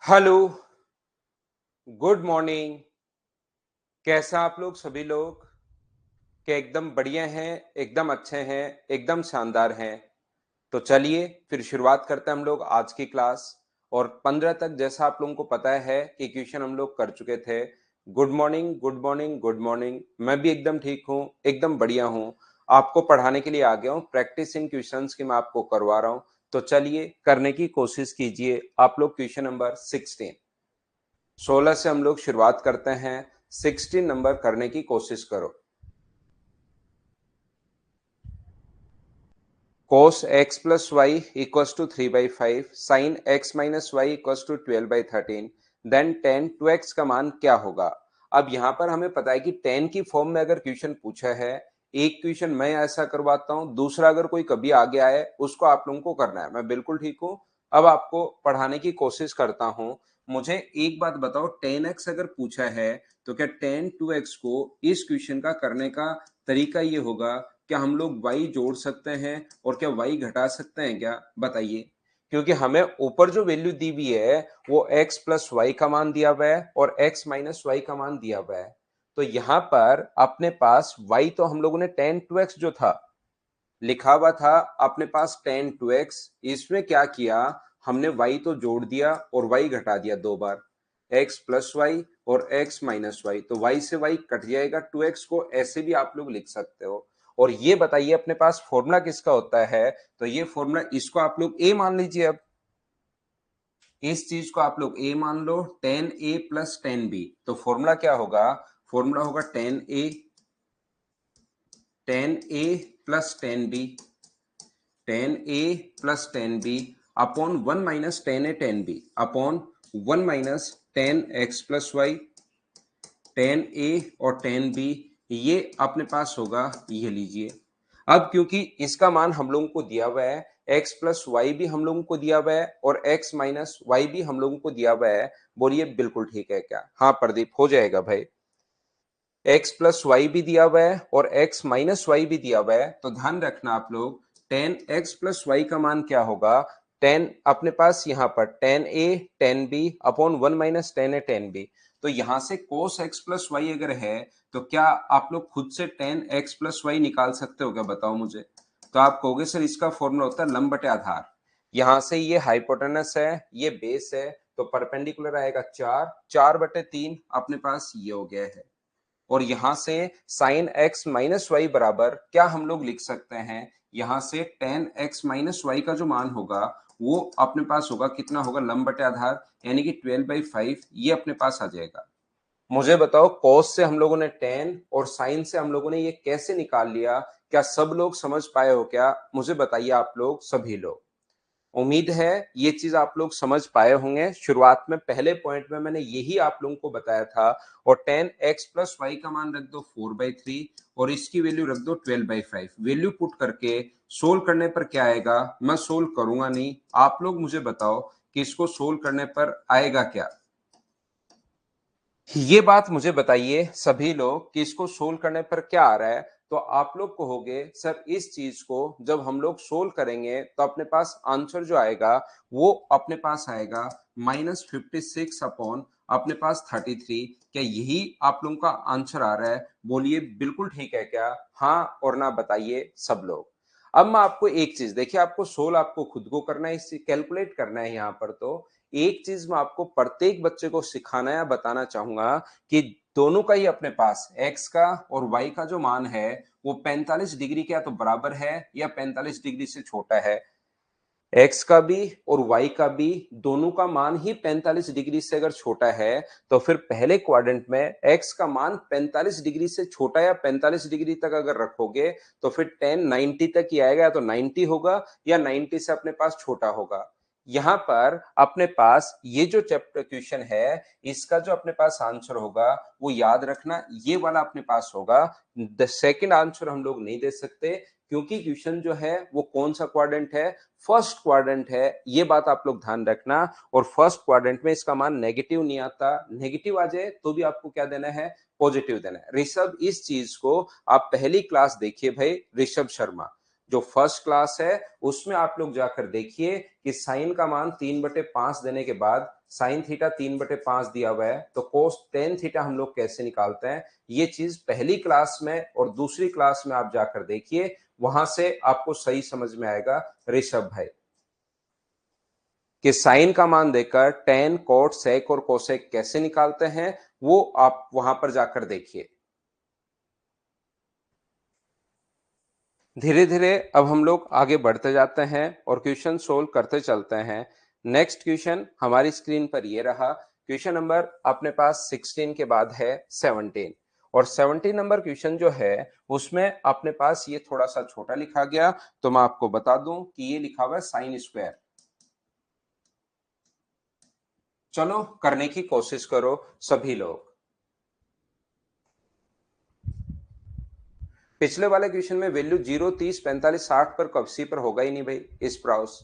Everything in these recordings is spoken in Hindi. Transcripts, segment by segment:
Hello, good morning. कैसा आप लोग सभी लोग? क्या एकदम बढ़िया हैं, एकदम अच्छे हैं, एकदम शानदार हैं? तो चलिए फिर शुरुआत करते हैं हम लोग आज की क्लास। और 15 तक जैसा आप लोगों को पता है कि क्वेश्चन हम लोग कर चुके थे। Good morning, good morning, good morning. मैं भी एकदम ठीक हूँ, एकदम बढ़िया हूँ। आपको पढ़ाने के लिए आ गया हूँ, प्रैक्टिस इन क्वेश्चंस की मैं आपको करवा रहा हूँ। तो चलिए करने की कोशिश कीजिए आप लोग। क्वेश्चन नंबर 16 से हम लोग शुरुआत करते हैं। 16 नंबर करने की कोशिश करो। cos x plus y equals to 3/5, sin x minus y equals to 12/13, then tan 2x का मान क्या होगा? अब यहाँ पर हमें पता है कि tan की फॉर्म में अगर क्वेश्चन पूछा है, एक क्वेश्चन मैं ऐसा करवाता हूँ, दूसरा अगर कोई कभी आगे आए उसको आप लोगों को करना है। मैं बिल्कुल ठीक हूँ। अब आपको पढ़ाने की कोशिश करता हूँ। मुझे एक बात बताओ, tan x अगर पूछा है तो क्या tan 2x को इस क्वेश्चन का करने का तरीका ये होगा, क्या हम लोग y जोड़ सकते हैं और क्या y घटा सकते हैं क्या? बताइए। क्योंकि हमें ऊपर जो वैल्यू दी हुई है वो x प्लस वाई का मान दिया हुआ है और x माइनस वाई का मान दिया हुआ है। तो यहां पर अपने पास y तो हम लोगों ने tan 2x जो था लिखा हुआ था अपने पास tan 2x, इसमें क्या किया हमने y तो जोड़ दिया और y घटा दिया दो बार, x प्लस वाई और x माइनस वाई। तो y से y कट जाएगा, 2x को ऐसे भी आप लोग लिख सकते हो। और ये बताइए अपने पास फॉर्मूला किसका होता है? तो ये फॉर्मूला, इसको आप लोग a मान लीजिए। अब इस चीज को आप लोग a मान लो, tan a plus tan b। तो फॉर्मूला क्या होगा? फॉर्मूला होगा tan a plus tan b, tan a plus tan b upon 1 minus tan a tan b upon 1 minus tan x plus Y. tan a और tan b ये अपने पास होगा, ये लीजिए। अब क्योंकि इसका मान हम लोगों को दिया हुआ है, x प्लस वाई भी हम लोगों को दिया हुआ है और x माइनस वाई भी हम लोगों को दिया हुआ है। बोलिए बिल्कुल ठीक है क्या? हाँ प्रदीप, हो जाएगा भाई। x प्लस वाई भी दिया हुआ है और x माइनस वाई भी दिया हुआ है। तो ध्यान रखना आप लोग, tan x प्लस वाई का मान क्या होगा? tan अपने पास यहाँ पर tan a tan b upon 1 minus tan a tan b। तो यहां से cos x प्लस वाई अगर है तो क्या आप लोग खुद से tan x प्लस वाई निकाल सकते हो क्या? बताओ मुझे। तो आप कहोगे सर इसका फॉर्मूला होता है लंब बटे आधार। यहां से ये हाइपोटेनस है, ये बेस है, तो परपेंडिकुलर आएगा 4/3 अपने पास ये हो गया है। और यहां से साइन एक्स माइनस वाई बराबर क्या हम लोग लिख सकते हैं? यहां से टेन एक्स माइनस वाई का जो मान होगा वो अपने पास होगा, कितना होगा? लंब बटे आधार, यानी कि 12/5 ये अपने पास आ जाएगा। मुझे बताओ, कॉस से हम लोगों ने टेन और साइन से हम लोगों ने ये कैसे निकाल लिया? क्या सब लोग समझ पाए हो क्या? मुझे बताइए आप लोग सभी लोग। उम्मीद है ये चीज आप लोग समझ पाए होंगे। शुरुआत में पहले पॉइंट में मैंने यही आप लोगों को बताया था। और tan x प्लस वाई का मान रख दो 4/3 और इसकी वैल्यू रख दो 12/5। वैल्यू पुट करके सोल्व करने पर क्या आएगा? मैं सोल्व करूंगा नहीं, आप लोग मुझे बताओ कि इसको सोल्व करने पर आएगा क्या। ये बात मुझे बताइए सभी लोग कि इसको सोल्व करने पर क्या आ रहा है। तो आप लोग कहोगे सर इस चीज को जब हम लोग सोल्व करेंगे तो अपने पास आंसर जो आएगा वो अपने पास आएगा -56 अपॉन अपने पास 33। क्या यही आप लोगों का आंसर आ रहा है? बोलिए बिल्कुल ठीक है क्या? हाँ और ना बताइए सब लोग। अब मैं आपको एक चीज, देखिए आपको सोल्व आपको खुद को करना है, इससे कैलकुलेट करना है। यहाँ पर तो एक चीज मैं आपको प्रत्येक बच्चे को सिखाना या बताना चाहूंगा कि दोनों का ही अपने पास x का और y का जो मान है वो 45 डिग्री के या तो बराबर है या 45 डिग्री से छोटा है। x का भी और y का भी दोनों का मान ही 45 डिग्री से अगर छोटा है तो फिर पहले क्वाड्रेंट में x का मान 45 डिग्री से छोटा या 45 डिग्री तक अगर रखोगे तो फिर tan 90 तक ही आएगा, या तो 90 होगा या 90 से अपने पास छोटा होगा। यहां पर अपने पास ये जो चैप्टर क्वेश्चन है इसका जो अपने पास आंसर होगा वो याद रखना ये वाला अपने पास होगा। द सेकंड आंसर हम लोग नहीं दे सकते क्योंकि क्वेश्चन जो है वो कौन सा क्वाड्रेंट है? फर्स्ट क्वाड्रेंट है, ये बात आप लोग ध्यान रखना। और फर्स्ट क्वाड्रेंट में इसका मान नेगेटिव नहीं आता, नेगेटिव आ जाए तो भी आपको क्या देना है? पॉजिटिव देना है। ऋषभ इस चीज को आप पहली क्लास देखिए भाई, ऋषभ शर्मा जो फर्स्ट क्लास है उसमें आप लोग जाकर देखिए कि साइन का मान 3/5 देने के बाद साइन थीटा 3/5 दिया हुआ है, तो कोस टेन थीटा हम लोग कैसे निकालते हैं, ये चीज पहली क्लास में और दूसरी क्लास में आप जाकर देखिए, वहां से आपको सही समझ में आएगा ऋषभ भाई, कि साइन का मान देकर टेन, कोट, सेक और कोसेक कैसे निकालते हैं, वो आप वहां पर जाकर देखिए। धीरे धीरे अब हम लोग आगे बढ़ते जाते हैं और क्वेश्चन सोल्व करते चलते हैं। नेक्स्ट क्वेश्चन हमारी स्क्रीन पर ये रहा। क्वेश्चन नंबर अपने पास 16 के बाद है 17, और 17 नंबर क्वेश्चन जो है उसमें अपने पास ये थोड़ा सा छोटा लिखा गया, तो मैं आपको बता दूं कि ये लिखा हुआ है साइन स्क्वायर। चलो करने की कोशिश करो सभी लोग। पिछले वाले क्वेश्चन में वैल्यू 0, 30, 45, 60 पर कब्सी पर होगा ही नहीं भाई इस प्राउस।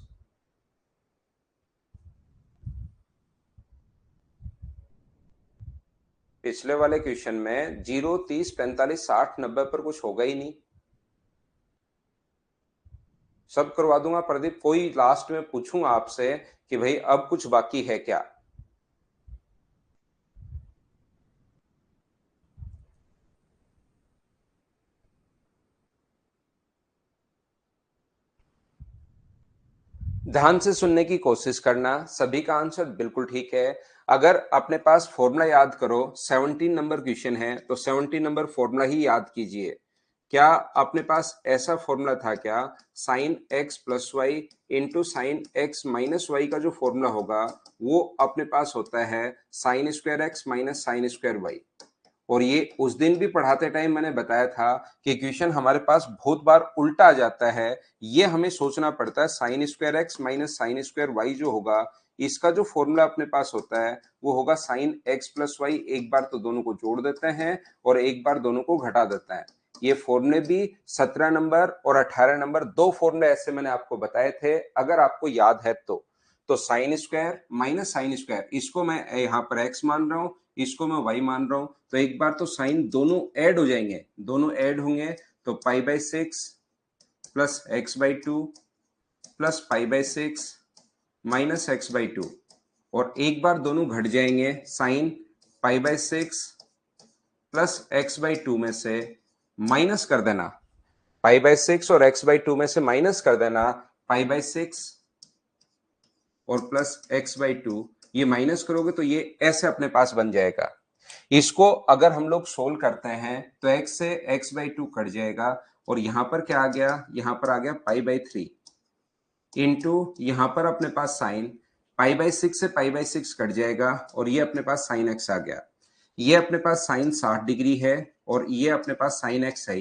पिछले वाले क्वेश्चन में 0, 30, 45, 60, 90 पर कुछ होगा ही नहीं। सब करवा दूंगा प्रदीप, कोई लास्ट में पूछूंगा आपसे कि भाई अब कुछ बाकी है क्या। ध्यान से सुनने की कोशिश करना, सभी का आंसर बिल्कुल ठीक है। अगर अपने पास फॉर्मूला याद करो, 17 नंबर क्वेश्चन है तो 17 नंबर फॉर्मूला ही याद कीजिए। क्या अपने पास ऐसा फॉर्मूला था क्या, sine X plus Y into sine X minus Y का जो फॉर्मूला होगा वो अपने पास होता है sine square x minus sine square Y. और ये उस दिन भी पढ़ाते टाइम मैंने बताया था कि क्वेश्चन हमारे पास बहुत बार उल्टा आ जाता है, ये हमें सोचना पड़ता है। Sine square x minus sine square Y जो होगा, इसका जो फॉर्मूला अपने पास होता है वो होगा साइन एक्स प्लस वाई। एक बार तो दोनों को जोड़ देते हैं और एक बार दोनों को घटा देते हैं। ये फॉर्मूले भी 17 नंबर और 18 नंबर, दो फॉर्मूले ऐसे मैंने आपको बताए थे, अगर आपको याद है तो sine square minus sine square, इसको मैं यहाँ पर एक्स मान रहा हूं, इसको मैं वाई मान रहा हूं, तो एक बार तो साइन दोनों ऐड हो जाएंगे, दोनों ऐड होंगे तो pi by 6 plus x by 2 plus pi by 6 minus x by 2, और एक बार दोनों घट जाएंगे, sine pi by 6 plus x by 2 में से माइनस कर देना पाई बाई 6, और एक्स बाई 2 में से माइनस कर देना पाई बाई 6 और प्लस एक्स बाई 2। ये माइनस करोगे तो ये ऐसे अपने पास बन जाएगा। इसको अगर हम लोग सोल्व करते हैं तो x से x बाई 2 कट जाएगा, और यहां पर क्या आ गया, यहां पर आ गया पाई बाई 3 इंटू यहां पर अपने पास साइन पाई बाई 6 से पाई बाई 6 कट जाएगा, और ये अपने पास साइन एक्स आ गया। ये अपने पास साइन 60 डिग्री है और ये अपने पास साइन एक्स है।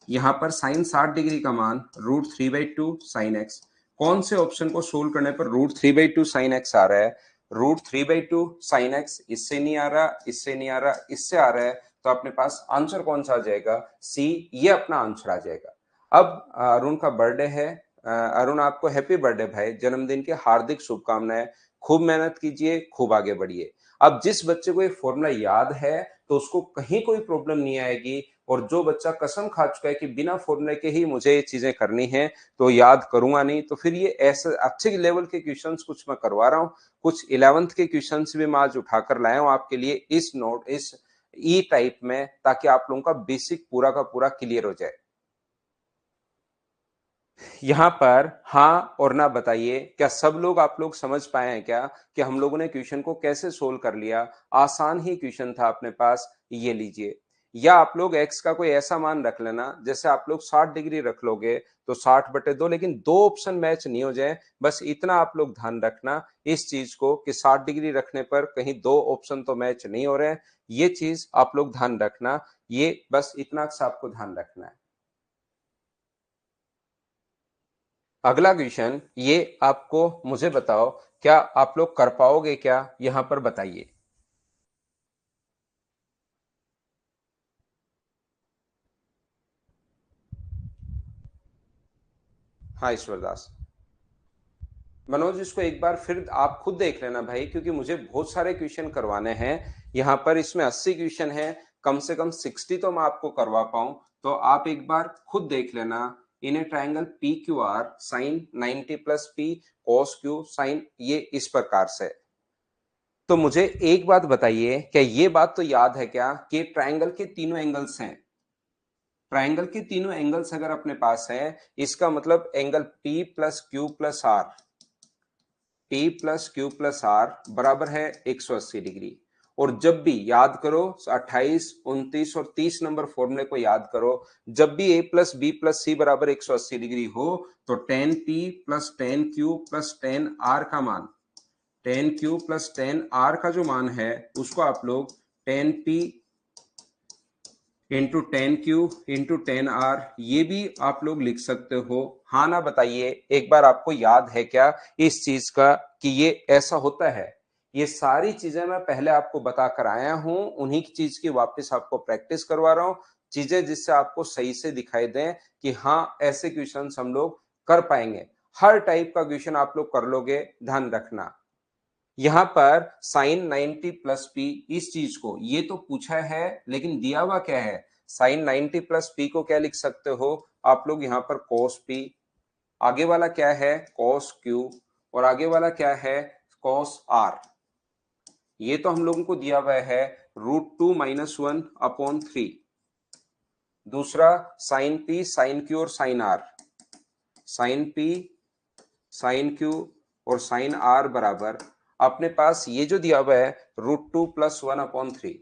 यहाँ पर साइन 60 डिग्री का मान √3/2 साइन एक्स। कौन से ऑप्शन को सोल्व करने पर √3/2 साइन एक्स आ रहा है, √3/2 साइन एक्स इससे नहीं आ रहा, इससे नहीं आ रहा, इससे आ रहा है, तो अपने पास आंसर कौन सा आ जाएगा, सी, ये अपना आंसर आ जाएगा। अब अरुण का बर्थडे है, अरुण आपको हैप्पी बर्थडे भाई, जन्मदिन की हार्दिक शुभकामनाएं। खूब मेहनत कीजिए, खूब आगे बढ़िए। अब जिस बच्चे को ये फॉर्मूला याद है तो उसको कहीं कोई प्रॉब्लम नहीं आएगी, और जो बच्चा कसम खा चुका है कि बिना फॉर्मूले के ही मुझे ये चीजें करनी है तो याद करूंगा नहीं, तो फिर ये ऐसे अच्छे लेवल के क्वेश्चंस कुछ मैं करवा रहा हूँ, कुछ 11th के क्वेश्चंस भी मैं आज उठाकर लाया हूँ आपके लिए इस नोट, इस ई टाइप में, ताकि आप लोगों का बेसिक पूरा का पूरा क्लियर हो जाए। यहाँ पर हाँ और ना बताइए, क्या सब लोग, आप लोग समझ पाए हैं क्या कि हम लोगों ने क्वेश्चन को कैसे सोल्व कर लिया। आसान ही क्वेश्चन था अपने पास, ये लीजिए। या आप लोग x का कोई ऐसा मान रख लेना, जैसे आप लोग 60 डिग्री रख लोगे तो 60/2, लेकिन दो ऑप्शन मैच नहीं हो जाए, बस इतना आप लोग ध्यान रखना इस चीज को कि 60 डिग्री रखने पर कहीं दो ऑप्शन तो मैच नहीं हो रहे हैं, ये चीज आप लोग ध्यान रखना, ये बस इतना सा आपको ध्यान रखना है। अगला क्वेश्चन, ये आपको मुझे बताओ, क्या आप लोग कर पाओगे क्या, यहां पर बताइए। हाँ ईश्वरदास, मनोज इसको एक बार फिर आप खुद देख लेना भाई, क्योंकि मुझे बहुत सारे क्वेश्चन करवाने हैं यहाँ पर। इसमें 80 क्वेश्चन है, कम से कम 60 तो मैं आपको करवा पाऊं, तो आप एक बार खुद देख लेना। In a triangle P Q R sine 90 plus P cos Q sine, ये इस प्रकार से। तो मुझे एक बात बताइए, क्या ये बात तो याद है क्या कि ट्रायंगल के तीनों एंगल्स हैं। ट्रायंगल के तीनों एंगल्स अगर अपने पास है, इसका मतलब angle P plus Q plus R, P plus Q plus R बराबर है 180 डिग्री। और जब भी याद करो 28, 29 और 30 नंबर फॉर्मूले को याद करो, जब भी a प्लस बी प्लस सी बराबर 180 डिग्री हो तो tan P plus tan Q plus tan R का मान, tan Q plus tan R का जो मान है उसको आप लोग tan P into tan Q into tan R ये भी आप लोग लिख सकते हो। हाँ ना बताइए, एक बार आपको याद है क्या इस चीज का कि ये ऐसा होता है। ये सारी चीजें मैं पहले आपको बता कर आया हूं, उन्हीं की चीज की वापस आपको प्रैक्टिस करवा रहा हूं, चीजें जिससे आपको सही से दिखाई दें कि हाँ ऐसे क्वेश्चन हम लोग कर पाएंगे। हर टाइप का क्वेश्चन आप लोग कर लोगे, ध्यान रखना। यहां पर साइन 90 प्लस पी, इस चीज को ये तो पूछा है लेकिन दिया हुआ क्या है, साइन 90 प्लस पी को क्या लिख सकते हो आप लोग यहाँ पर cos p, आगे वाला क्या है cos q, और आगे वाला क्या है cos r। ये तो हम लोगों को दिया हुआ है √2 - 1/3। दूसरा साइन p साइन q और sine r, sine p sine q और साइन r बराबर अपने पास ये जो दिया हुआ है √2 + 1/3।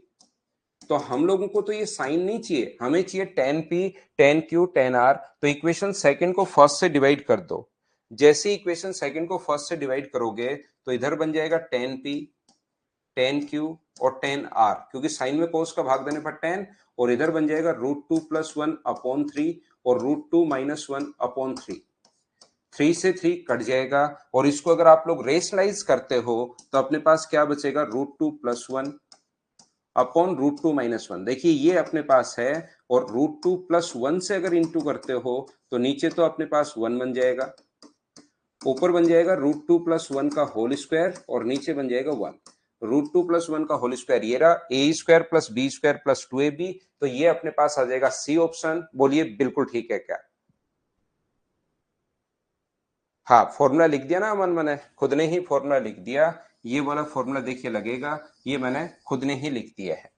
तो हम लोगों को तो ये साइन नहीं चाहिए, हमें चाहिए tan p tan q tan r। तो इक्वेशन सेकंड को फर्स्ट से डिवाइड कर दो। जैसे इक्वेशन सेकंड को फर्स्ट से डिवाइड करोगे तो इधर बन जाएगा tan p tan q और tan r, क्योंकि साइन में कोस का भाग देने पर tan, और इधर बन जाएगा √2 + 1/3 और √2 - 1/3। 3 से 3 कट जाएगा, और इसको अगर आप लोग रेशनलाइज करते हो तो अपने पास क्या बचेगा √2 + 1/√2 - 1। देखिए ये अपने पास है, और √2 + 1 से अगर इंटू करते हो तो नीचे तो अपने पास 1 बन जाएगा, ऊपर बन जाएगा √2 + 1 का होल स्क्वायर और नीचे बन जाएगा 1। √2 + 1 का होल स्क्वायर ये रहा a² + b² + 2ab। तो ये अपने पास आ जाएगा सी ऑप्शन। बोलिए बिल्कुल ठीक है क्या? हाँ, फॉर्मूला लिख दिया ना अमन, मैंने खुद ने ही फॉर्मूला लिख दिया। ये वाला फॉर्मूला देखिए लगेगा, ये मैंने खुद ने ही लिख दिया है।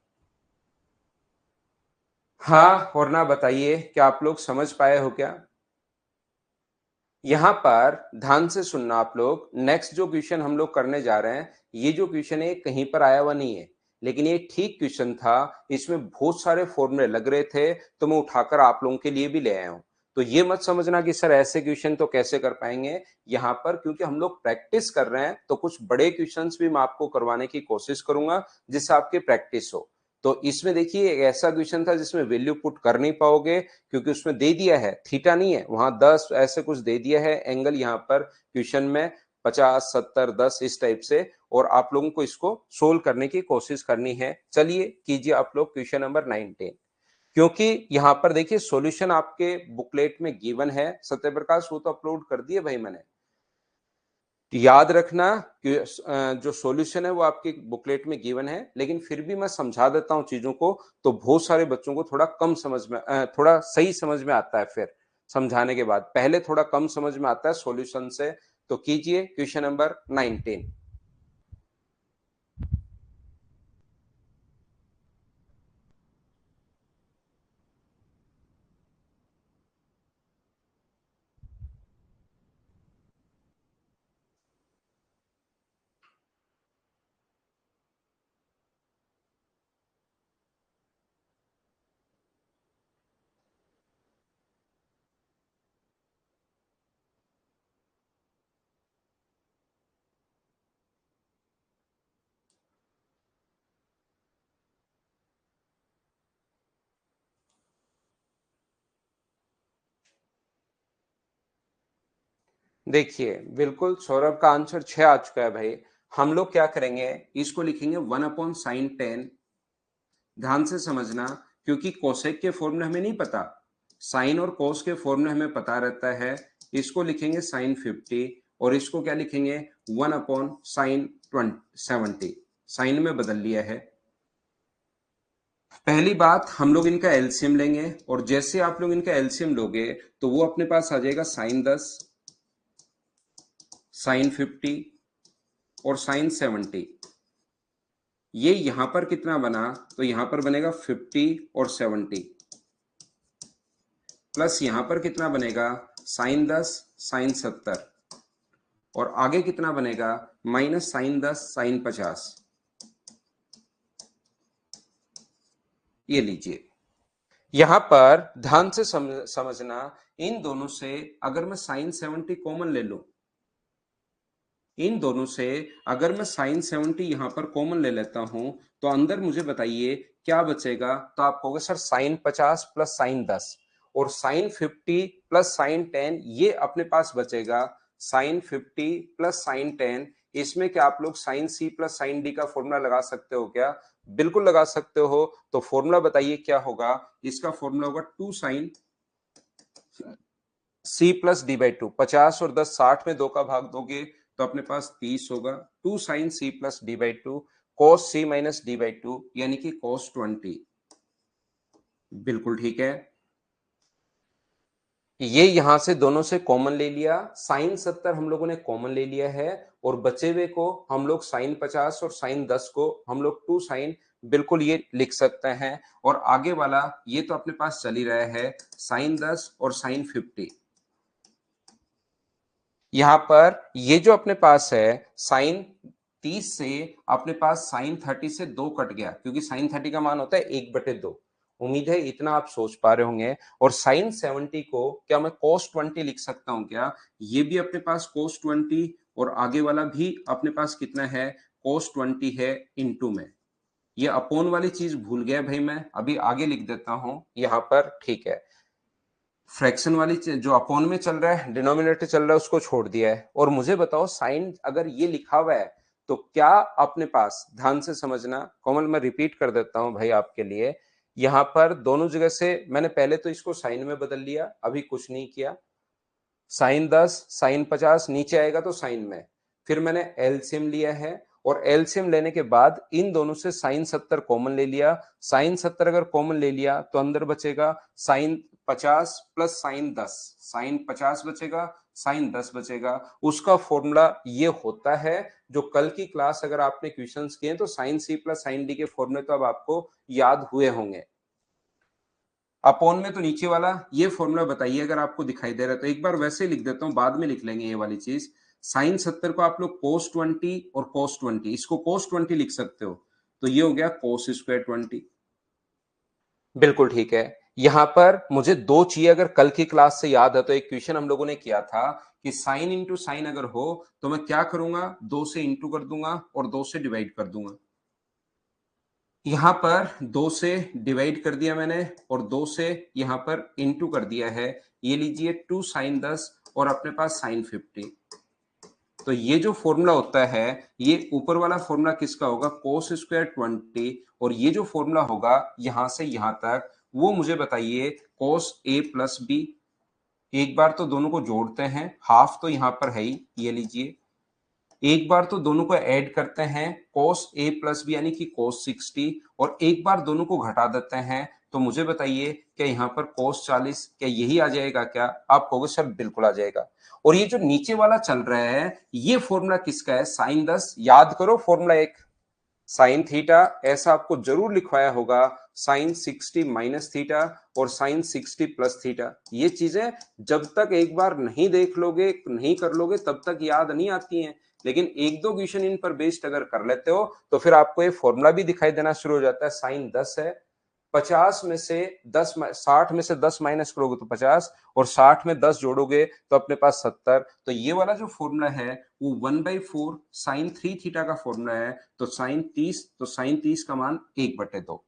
हाँ और ना बताइए, क्या आप लोग समझ पाए हो क्या? यहां पर ध्यान से सुनना आप लोग, नेक्स्ट जो क्वेश्चन हम लोग करने जा रहे हैं, ये जो क्वेश्चन है कहीं पर आया हुआ नहीं है, लेकिन ये ठीक क्वेश्चन था। इसमें बहुत सारे फॉर्मूले लग रहे थे तो मैं उठाकर आप लोगों के लिए भी ले आया हूं। तो ये मत समझना कि सर ऐसे क्वेश्चन तो कैसे कर पाएंगे। यहाँ पर क्योंकि हम लोग प्रैक्टिस कर रहे हैं तो कुछ बड़े क्वेश्चंस भी मैं आपको करवाने की कोशिश करूंगा जिससे आपकी प्रैक्टिस हो। तो इसमें देखिए एक ऐसा क्वेश्चन था जिसमें वैल्यू पुट कर नहीं पाओगे, क्योंकि उसमें दे दिया है थीटा नहीं है, वहां 10 ऐसे कुछ दे दिया है एंगल, यहाँ पर क्वेश्चन में 50 70 10 इस टाइप से, और आप लोगों को इसको सोल्व करने की कोशिश करनी है। चलिए कीजिए आप लोग क्वेश्चन नंबर 19। क्योंकि यहाँ पर देखिए सॉल्यूशन आपके बुकलेट में गिवन है, सत्यप्रकाश वो तो अपलोड कर दिए भाई मैंने। याद रखना कि जो सॉल्यूशन है वो आपके बुकलेट में गिवन है, लेकिन फिर भी मैं समझा देता हूं चीजों को, तो बहुत सारे बच्चों को थोड़ा कम समझ में थोड़ा सही समझ में आता है। फिर समझाने के बाद पहले थोड़ा कम समझ में आता है सॉल्यूशन से। तो कीजिए क्वेश्चन नंबर 19। देखिए बिल्कुल सौरभ का आंसर 6 आ चुका है भाई। हम लोग क्या करेंगे, इसको लिखेंगे 1/sin10। ध्यान से समझना, क्योंकि कोसेक के फॉर्मूले हमें नहीं पता, साइन और कोस के फॉर्मूले हमें पता रहता है। इसको लिखेंगे sin50, और इसको क्या लिखेंगे 1/sin70। साइन में बदल लिया है। पहली बात हम लोग इनका एलसीएम लेंगे, और जैसे आप लोग इनका एलसीएम लोगे तो वो अपने पास आ जाएगा sin10 sin50 और sin70। ये यहां पर कितना बना, तो यहां पर बनेगा 50 और 70 प्लस यहां पर कितना बनेगा साइन 10 साइन 70 और आगे कितना बनेगा माइनस साइन 10 साइन 50। ये लीजिए, यहां पर ध्यान से समझना, इन दोनों से अगर मैं साइन 70 कॉमन ले लूं, इन दोनों से अगर मैं साइन 70 यहां पर कॉमन ले लेता हूं, तो अंदर मुझे बताइए क्या बचेगा। तो आप कहोगे सर साइन 50 प्लस साइन 10 और साइन 50 प्लस साइन 10, ये अपने पास बचेगा साइन 50 प्लस साइन 10। इसमें क्या आप लोग sine C plus sine D का फॉर्मूला लगा सकते हो क्या? बिल्कुल लगा सकते हो। तो फॉर्मूला बताइए क्या होगा? इसका फॉर्मूला होगा 2 sine C plus D by 2। 50 और 10 60 में 2 का भाग दोगे तो अपने पास 30 होगा। 2 sine C plus D by 2 cos C minus D by 2 यानी कि कॉस 20। बिल्कुल ठीक है, ये यहां से दोनों से कॉमन ले लिया, साइन 70 हम लोगों ने कॉमन ले लिया है और बचे हुए को हम लोग साइन 50 और साइन 10 को हम लोग 2 साइन बिल्कुल ये लिख सकते हैं। और आगे वाला ये तो अपने पास चल ही रहा है साइन 10 और साइन 50। यहां पर ये जो अपने पास है साइन 30 से अपने पास साइन 30 से 2 कट गया, क्योंकि साइन 30 का मान होता है 1/2। उम्मीद है इतना आप सोच पा रहे होंगे। और साइन 70 को क्या मैं cos 20 लिख सकता हूं क्या? ये भी अपने पास cos 20 और आगे वाला भी अपने पास कितना है cos 20 है इनटू में। ये अपोन वाली चीज भूल गया भाई, मैं अभी आगे लिख देता हूं यहां पर, ठीक है। फ्रैक्शन वाली जो अपॉन में चल रहा है, डिनोमिनेटर चल रहा है, उसको छोड़ दिया है। और मुझे बताओ साइन अगर ये लिखा हुआ है तो क्या अपने पास, ध्यान से समझना कोमल, मैं रिपीट कर देता हूं भाई आपके लिए। यहां पर दोनों जगह से मैंने पहले तो इसको साइन में बदल लिया, अभी कुछ नहीं किया। साइन 10 साइन 50 नीचे आएगा तो साइन में, फिर मैंने एलसीएम लिया है और एलसीएम लेने के बाद इन दोनों से साइन 70 कॉमन ले लिया। साइन 70 अगर कॉमन ले लिया तो अंदर बचेगा साइन 50 प्लस साइन 10, साइन 50 बचेगा साइन 10 बचेगा। उसका फॉर्मूला ये होता है जो कल की क्लास अगर आपने क्वेश्चंस किए तो sine C plus sine D के फॉर्मूले तो अब आपको याद हुए होंगे। अपॉन में तो नीचे वाला ये फॉर्मूला बताइए अगर आपको दिखाई दे रहा है तो। एक बार वैसे ही लिख देता हूं, बाद में लिख लेंगे ये वाली चीज। साइन 70 को आप लोग cos 20 और cos 20, इसको cos 20 लिख सकते हो, तो ये हो गया cos स्क्वायर 20। बिल्कुल ठीक है। यहां पर मुझे दो चीजें अगर कल की क्लास से याद है तो एक क्वेश्चन हम लोगों ने किया था कि साइन इंटू साइन अगर हो तो मैं क्या करूंगा, 2 से इंटू कर दूंगा और 2 से डिवाइड कर दूंगा। यहां पर 2 से डिवाइड कर दिया मैंने और 2 से यहां पर इंटू कर दिया है। ये लीजिए 2 साइन 10 और अपने पास साइन 50। तो ये जो फॉर्मूला होता है, ये ऊपर वाला फॉर्मूला किसका होगा, कोस स्क्वायर 20। और ये जो फॉर्मूला होगा यहां से यहां तक, वो मुझे बताइए कोस ए प्लस बी। एक बार तो दोनों को जोड़ते हैं, हाफ तो यहां पर है ही, ये लीजिए। एक बार तो दोनों को ऐड करते हैं cos a प्लस बी यानी कि cos 60, और एक बार दोनों को घटा देते हैं। तो मुझे बताइए क्या यहाँ पर cos 40 क्या यही आ जाएगा क्या? आप कहोगे सर बिल्कुल आ जाएगा। और ये जो नीचे वाला चल रहा है ये फॉर्मूला किसका है, साइन 10। याद करो फॉर्मूला एक, साइन थीटा ऐसा आपको जरूर लिखवाया होगा, साइन 60 माइनस थीटा और साइन 60 प्लस थीटा। ये चीजें जब तक एक बार नहीं देख लोगे, नहीं कर लोगे, तब तक याद नहीं आती हैं। लेकिन एक दो क्वेश्चन इन पर बेस्ड अगर कर लेते हो तो फिर आपको ये फॉर्मूला भी दिखाई देना शुरू हो जाता है। साइन 10 है, 50 में से 10, 60 में से 10 माइनस करोगे तो 50 और 60 में 10 जोड़ोगे तो अपने पास 70। तो ये वाला जो फॉर्मूला है वो 1/4 साइन 3 थीटा का फॉर्मूला है। तो साइन 30, तो साइन 30 का मान 1/2।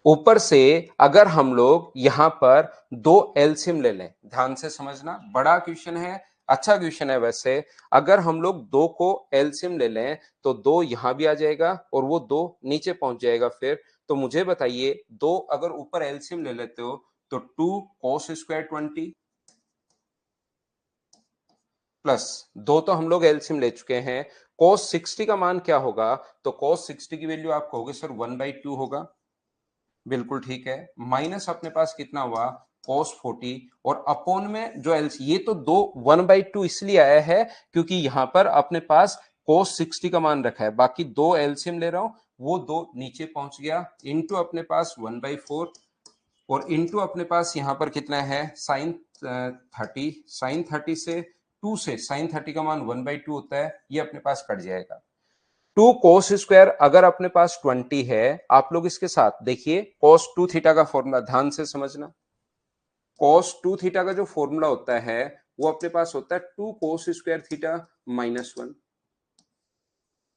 ऊपर से अगर हम लोग यहां पर दो एलसीएम ले लें, ध्यान से समझना, बड़ा क्वेश्चन है, अच्छा क्वेश्चन है वैसे। अगर हम लोग दो को एलसीएम ले लें तो दो यहां भी आ जाएगा और वो दो नीचे पहुंच जाएगा। फिर तो मुझे बताइए, दो अगर ऊपर एलसीएम ले लेते हो तो 2 cos स्क्वायर 20 प्लस दो तो हम लोग एलसीएम ले चुके हैं, cos 60 का मान क्या होगा? तो cos 60 की वैल्यू आप कहोगे सर 1/2 होगा। बिल्कुल ठीक है। माइनस अपने पास कितना हुआ cos 40 और अपॉन में जो एल्स, ये तो दो 1/2 इसलिए आया है क्योंकि यहां पर अपने पास cos 60 का मान रखा है, बाकी दो एलसीएम ले रहा हूं, वो दो नीचे पहुंच गया, इनटू अपने पास 1/4 और इनटू अपने पास यहां पर कितना है sin 30, sin 30 से 2 से sin 30 का मान 1/2 होता है, ये अपने पास कट जाएगा। 2 cos स्क्वायर अगर अपने पास 20 है, आप लोग इसके साथ देखिए cos 2 थीटा का फॉर्मूला ध्यान से समझना। cos 2 थीटा का जो फॉर्मूला होता है वो अपने पास होता है 2 cos स्क्वायर थीटा -1।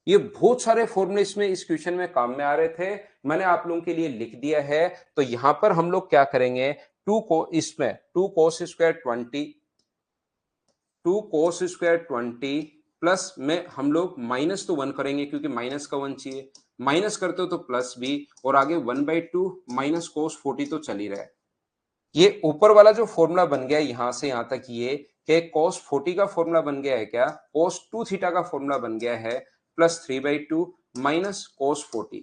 ये बहुत सारे फॉर्मूले इसमें इस क्वेश्चन में काम में आ रहे थे, मैंने आप लोगों के लिए लिख दिया है। तो यहां पर हम लोग क्या करेंगे, 2 को इसमें 2 cos square 20, 2 cos square 20 plus में हम लोग माइनस तो 1 करेंगे क्योंकि माइनस का 1 चाहिए, माइनस करते हो तो प्लस भी, और आगे 1/2 माइनस cos 40 तो चल ही रहा है। ये ऊपर वाला जो फॉर्मूला बन गया यहां से यहां तक, ये कि cos 40 का फॉर्मूला बन गया है क्या, cos 2 थीटा का फॉर्मूला बन गया है प्लस 3/2 माइनस cos 40।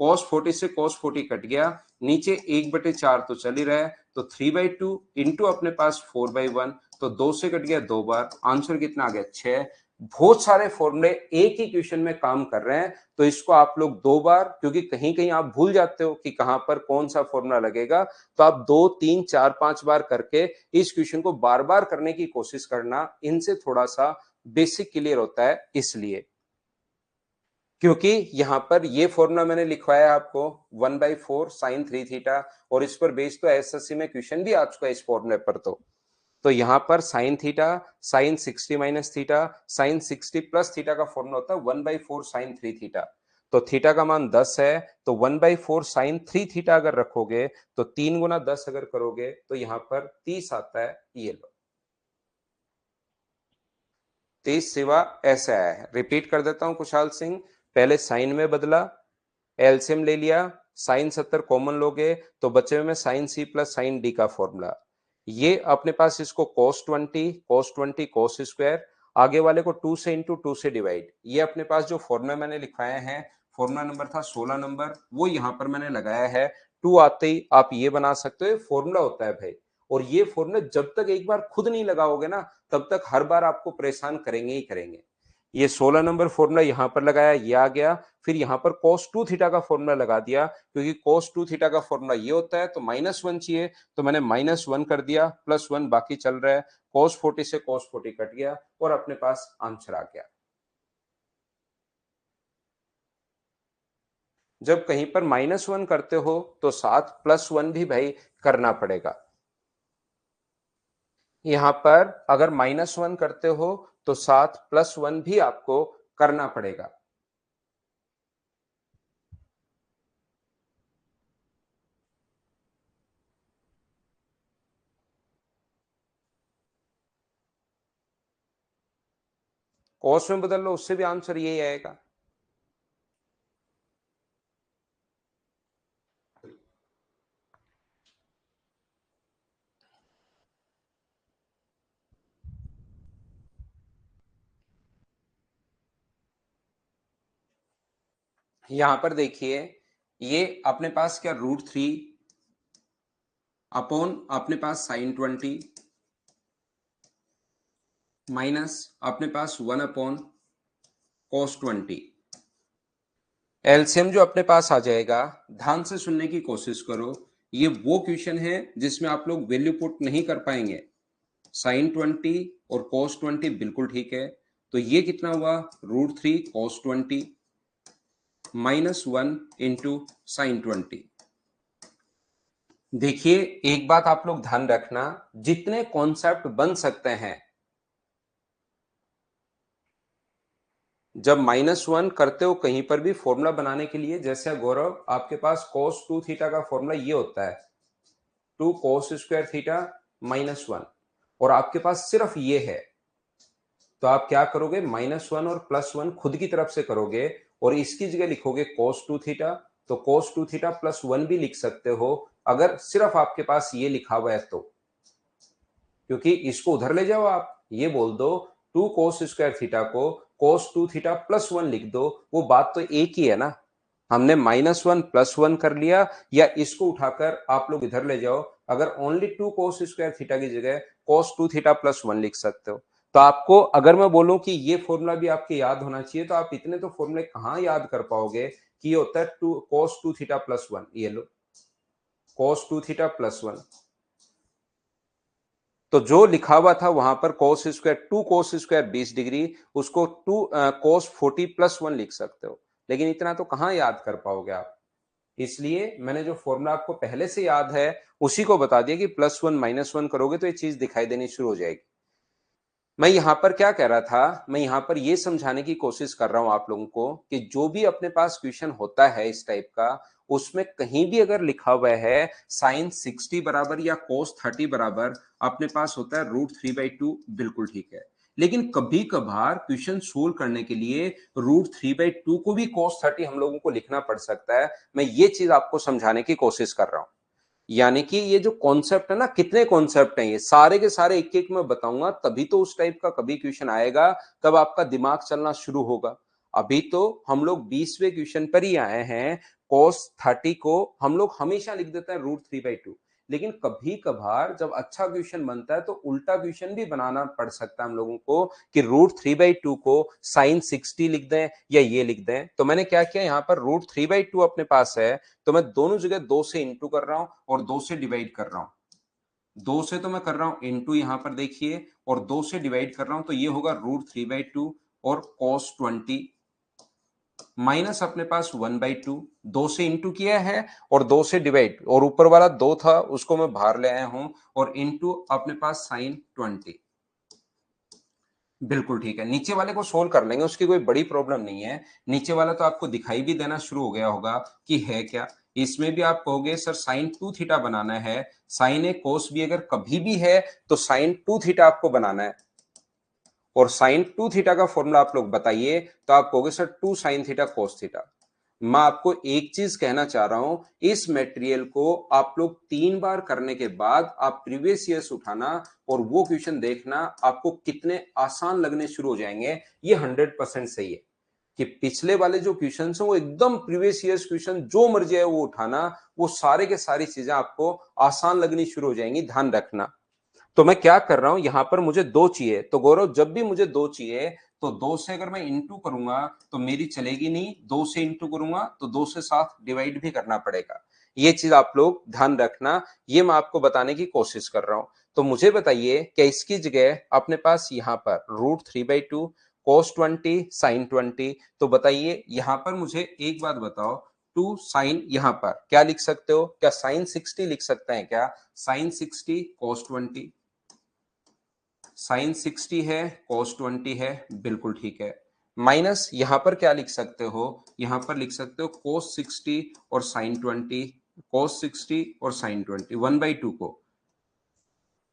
cos 40 से cos 40 कट गया, नीचे 1/4 तो चल ही रहा है, तो 3/2 इंटू अपने पास 4/1, तो 2 से कट गया 2 बार, आंसर कितना आ गया 6। बहुत सारे फॉर्मूले एक ही क्वेश्चन में काम कर रहे हैं, तो इसको आप लोग दो बार, क्योंकि कहीं कहीं आप भूल जाते हो कि कहां पर कौन सा फॉर्मूला लगेगा, तो आप 2 3 4 5 बार करके इस क्वेश्चन को बार बार करने की कोशिश करना, इनसे थोड़ा सा बेसिक क्लियर होता है। इसलिए क्योंकि यहां पर ये फॉर्मूला मैंने लिखवाया आपको 1/4 sin 3 थीटा, और इस पर बेस तो एसएससी में क्वेश्चन भी आ चुका है इस फॉर्मूले पर। तो यहां पर sin theta sin 60 minus theta sin 60 plus theta का फॉर्मूला होता है 1/4 sin 3 थीटा। तो थीटा का मान 10 है, तो 1/4 sin 3 थीटा अगर रखोगे तो 3 गुना 10 अगर करोगे तो यहां पर 30 आता है। ये लो 30 सिवा ऐसे आया है। रिपीट कर देता हूं कुशाल सिंह, पहले साइन में बदला, एलसीएम ले लिया, साइन 70 कॉमन लोगे तो बचे में sine C plus sine D का फॉर्मूला, ये अपने पास इसको cos 20 cos स्क्वायर, आगे वाले को 2 से इंटू 2 से डिवाइड, ये अपने पास जो फॉर्मूला मैंने लिखवाया है, फॉर्मूला नंबर था 16 नंबर, वो यहां पर मैंने लगाया है। 2 आते ही आप ये बना सकते हो, फॉर्मूला होता है भाई, और ये फॉर्मूला जब तक एक बार खुद नहीं लगाओगे ना, तब तक हर बार आपको परेशान करेंगे ही करेंगे। ये 16 नंबर फॉर्मूला यहां पर लगाया, ये आ गया, फिर यहां पर cos 2 थीटा का फॉर्मूला लगा दिया, क्योंकि cos 2 थीटा का फॉर्मूला ये होता है, तो -1 चाहिए, तो मैंने -1 कर दिया, +1 बाकी चल रहा है, cos 40 से cos 40 कट गया और अपने पास आंसर आ गया। जब कहीं पर -1 करते हो तो साथ +1 भी भाई करना पड़ेगा। यहां पर अगर -1 करते हो तो साथ +1 भी आपको करना पड़ेगा। cos में बदल लो, उससे भी आंसर यही आएगा। यहां पर देखिए, ये अपने पास क्या √3 अपॉन अपने पास साइन 20 माइनस अपने पास 1 अपॉन cos 20। एलसीएम जो अपने पास आ जाएगा, ध्यान से सुनने की कोशिश करो, ये वो क्वेश्चन है जिसमें आप लोग वैल्यू पुट नहीं कर पाएंगे। साइन 20 और cos 20 बिल्कुल ठीक है, तो ये कितना हुआ √3 cos 20 -1 इंटू साइन 20। देखिए एक बात आप लोग ध्यान रखना, जितने कॉन्सेप्ट बन सकते हैं, जब -1 करते हो कहीं पर भी फॉर्मूला बनाने के लिए, जैसे गौरव आपके पास cos 2 थीटा का फॉर्मूला ये होता है 2 cos स्क्वायर थीटा -1, और आपके पास सिर्फ ये है, तो आप क्या करोगे -1 और +1 खुद की तरफ से करोगे, और इसकी जगह लिखोगे cos 2 थीटा, तो cos 2 थीटा +1 भी लिख सकते हो अगर सिर्फ आपके पास ये लिखा हुआ है तो, क्योंकि इसको उधर ले जाओ, आप ये बोल दो 2 cos स्क्वायर थीटा को cos 2 थीटा +1 लिख दो, वो बात तो एक ही है ना। हमने -1 +1 कर लिया, या इसको उठाकर आप लोग इधर ले जाओ, अगर ओनली 2 cos स्क्वायर थीटा की जगह cos 2 थीटा +1 लिख सकते हो, तो आपको अगर मैं बोलूं कि ये फॉर्मूला भी आपके याद होना चाहिए, तो आप इतने तो फॉर्मूले कहां याद कर पाओगे कि ये होता है टू cos 2 थीटा प्लस 1, ये लो cos 2 थीटा प्लस 1। तो जो लिखा हुआ था वहां पर cos square 2 cos square 20 degree, उसको 2 cos 40 प्लस 1 लिख सकते हो, लेकिन इतना तो कहां याद कर पाओगे आप। इसलिए मैंने जो फॉर्मूला आपको पहले से याद है उसी को बता दिया कि प्लस 1 माइनस 1 करोगे तो ये चीज दिखाई देनी शुरू हो जाएगी। मैं यहां पर क्या कह रहा था, मैं यहां पर यह समझाने की कोशिश कर रहा हूं आप लोगों को कि जो भी अपने पास क्वेश्चन होता है इस टाइप का, उसमें कहीं भी अगर लिखा हुआ है साइन 60 बराबर या कोस 30 बराबर, अपने पास होता है √3/2, बिल्कुल ठीक है। लेकिन कभी कभार क्वेश्चन सोल्व करने के लिए √3/2 को भी कोस 30 हम लोगों को लिखना पड़ सकता है। मैं ये चीज आपको समझाने की कोशिश कर रहा हूं। यानी कि ये जो कॉन्सेप्ट है ना, कितने कॉन्सेप्ट हैं ये सारे के सारे एक एक मैं बताऊंगा, तभी तो उस टाइप का कभी क्वेश्चन आएगा, तब आपका दिमाग चलना शुरू होगा। अभी तो हम लोग 20वें क्वेश्चन पर ही आए हैं। cos 30 को हम लोग हमेशा लिख देते हैं √3/2, लेकिन कभी कभार जब अच्छा क्वेश्चन बनता है तो उल्टा क्वेश्चन भी बनाना पड़ सकता है हम लोगों को कि √3/2 को साइन 60 लिख दें या ये लिख दें। तो मैंने क्या किया, यहाँ पर √3/2 अपने पास है, तो मैं दोनों जगह 2 से इंटू कर रहा हूं और 2 से डिवाइड कर रहा हूं। 2 से तो मैं कर रहा हूं इंटू, यहां पर देखिए, और 2 से डिवाइड कर रहा हूं, तो ये होगा √3/2 और cos 20 माइनस अपने पास 1/2। 2 से इंटू किया है और 2 से डिवाइड, और ऊपर वाला 2 था उसको मैं बाहर ले आया हूं, और इंटू अपने पास साइन 20। बिल्कुल ठीक है, नीचे वाले को सोल्व कर लेंगे, उसकी कोई बड़ी प्रॉब्लम नहीं है। नीचे वाला तो आपको दिखाई भी देना शुरू हो गया होगा कि है क्या। इसमें भी आप कहोगे सर साइन 2 थीटा बनाना है, साइन ए कोस भी अगर कभी भी है तो साइन 2 थीटा आपको बनाना है, और साइन 2 थीटा का फॉर्मूला आप लोग बताइए, तो आप कहोगे sir 2 sine theta cos theta. मैं आपको एक चीज कहना चाह रहा हूं, इस मटेरियल को आप लोग 3 बार करने के बाद आप प्रीवियस ईयर्स उठाना और वो क्वेश्चन देखना, आपको कितने आसान लगने शुरू हो जाएंगे। ये 100% सही है कि पिछले वाले जो क्वेश्चन हैं वो एकदम प्रीवियस ईयर्स क्वेश्चन जो मर्जी है वो उठाना, वो सारे के सारी चीजें आपको आसान लगनी शुरू हो जाएंगी, ध्यान रखना। तो मैं क्या कर रहा हूं, यहां पर मुझे 2 चाहिए, तो गौरव जब भी मुझे 2 चाहिए तो 2 से अगर मैं इंटू करूंगा तो मेरी चलेगी नहीं, 2 से इंटू करूंगा तो 2 से साथ डिवाइड भी करना पड़ेगा। ये चीज आप लोग ध्यान रखना, ये मैं आपको बताने की कोशिश कर रहा हूं। तो मुझे बताइए कि इसकी जगह अपने पास यहां पर √3/2 cos 20 sin 20, तो बताइए यहां पर मुझे एक बात बताओ, 2 साइन यहां पर क्या लिख सकते हो, क्या साइन 60 लिख सकते हैं क्या, साइन 60 cos 20, साइन 60 है cos 20 है, बिल्कुल ठीक है। माइनस यहां पर क्या लिख सकते हो, यहां पर लिख सकते हो cos 60 और sin 20, cos 60 और sin 20 1/2 को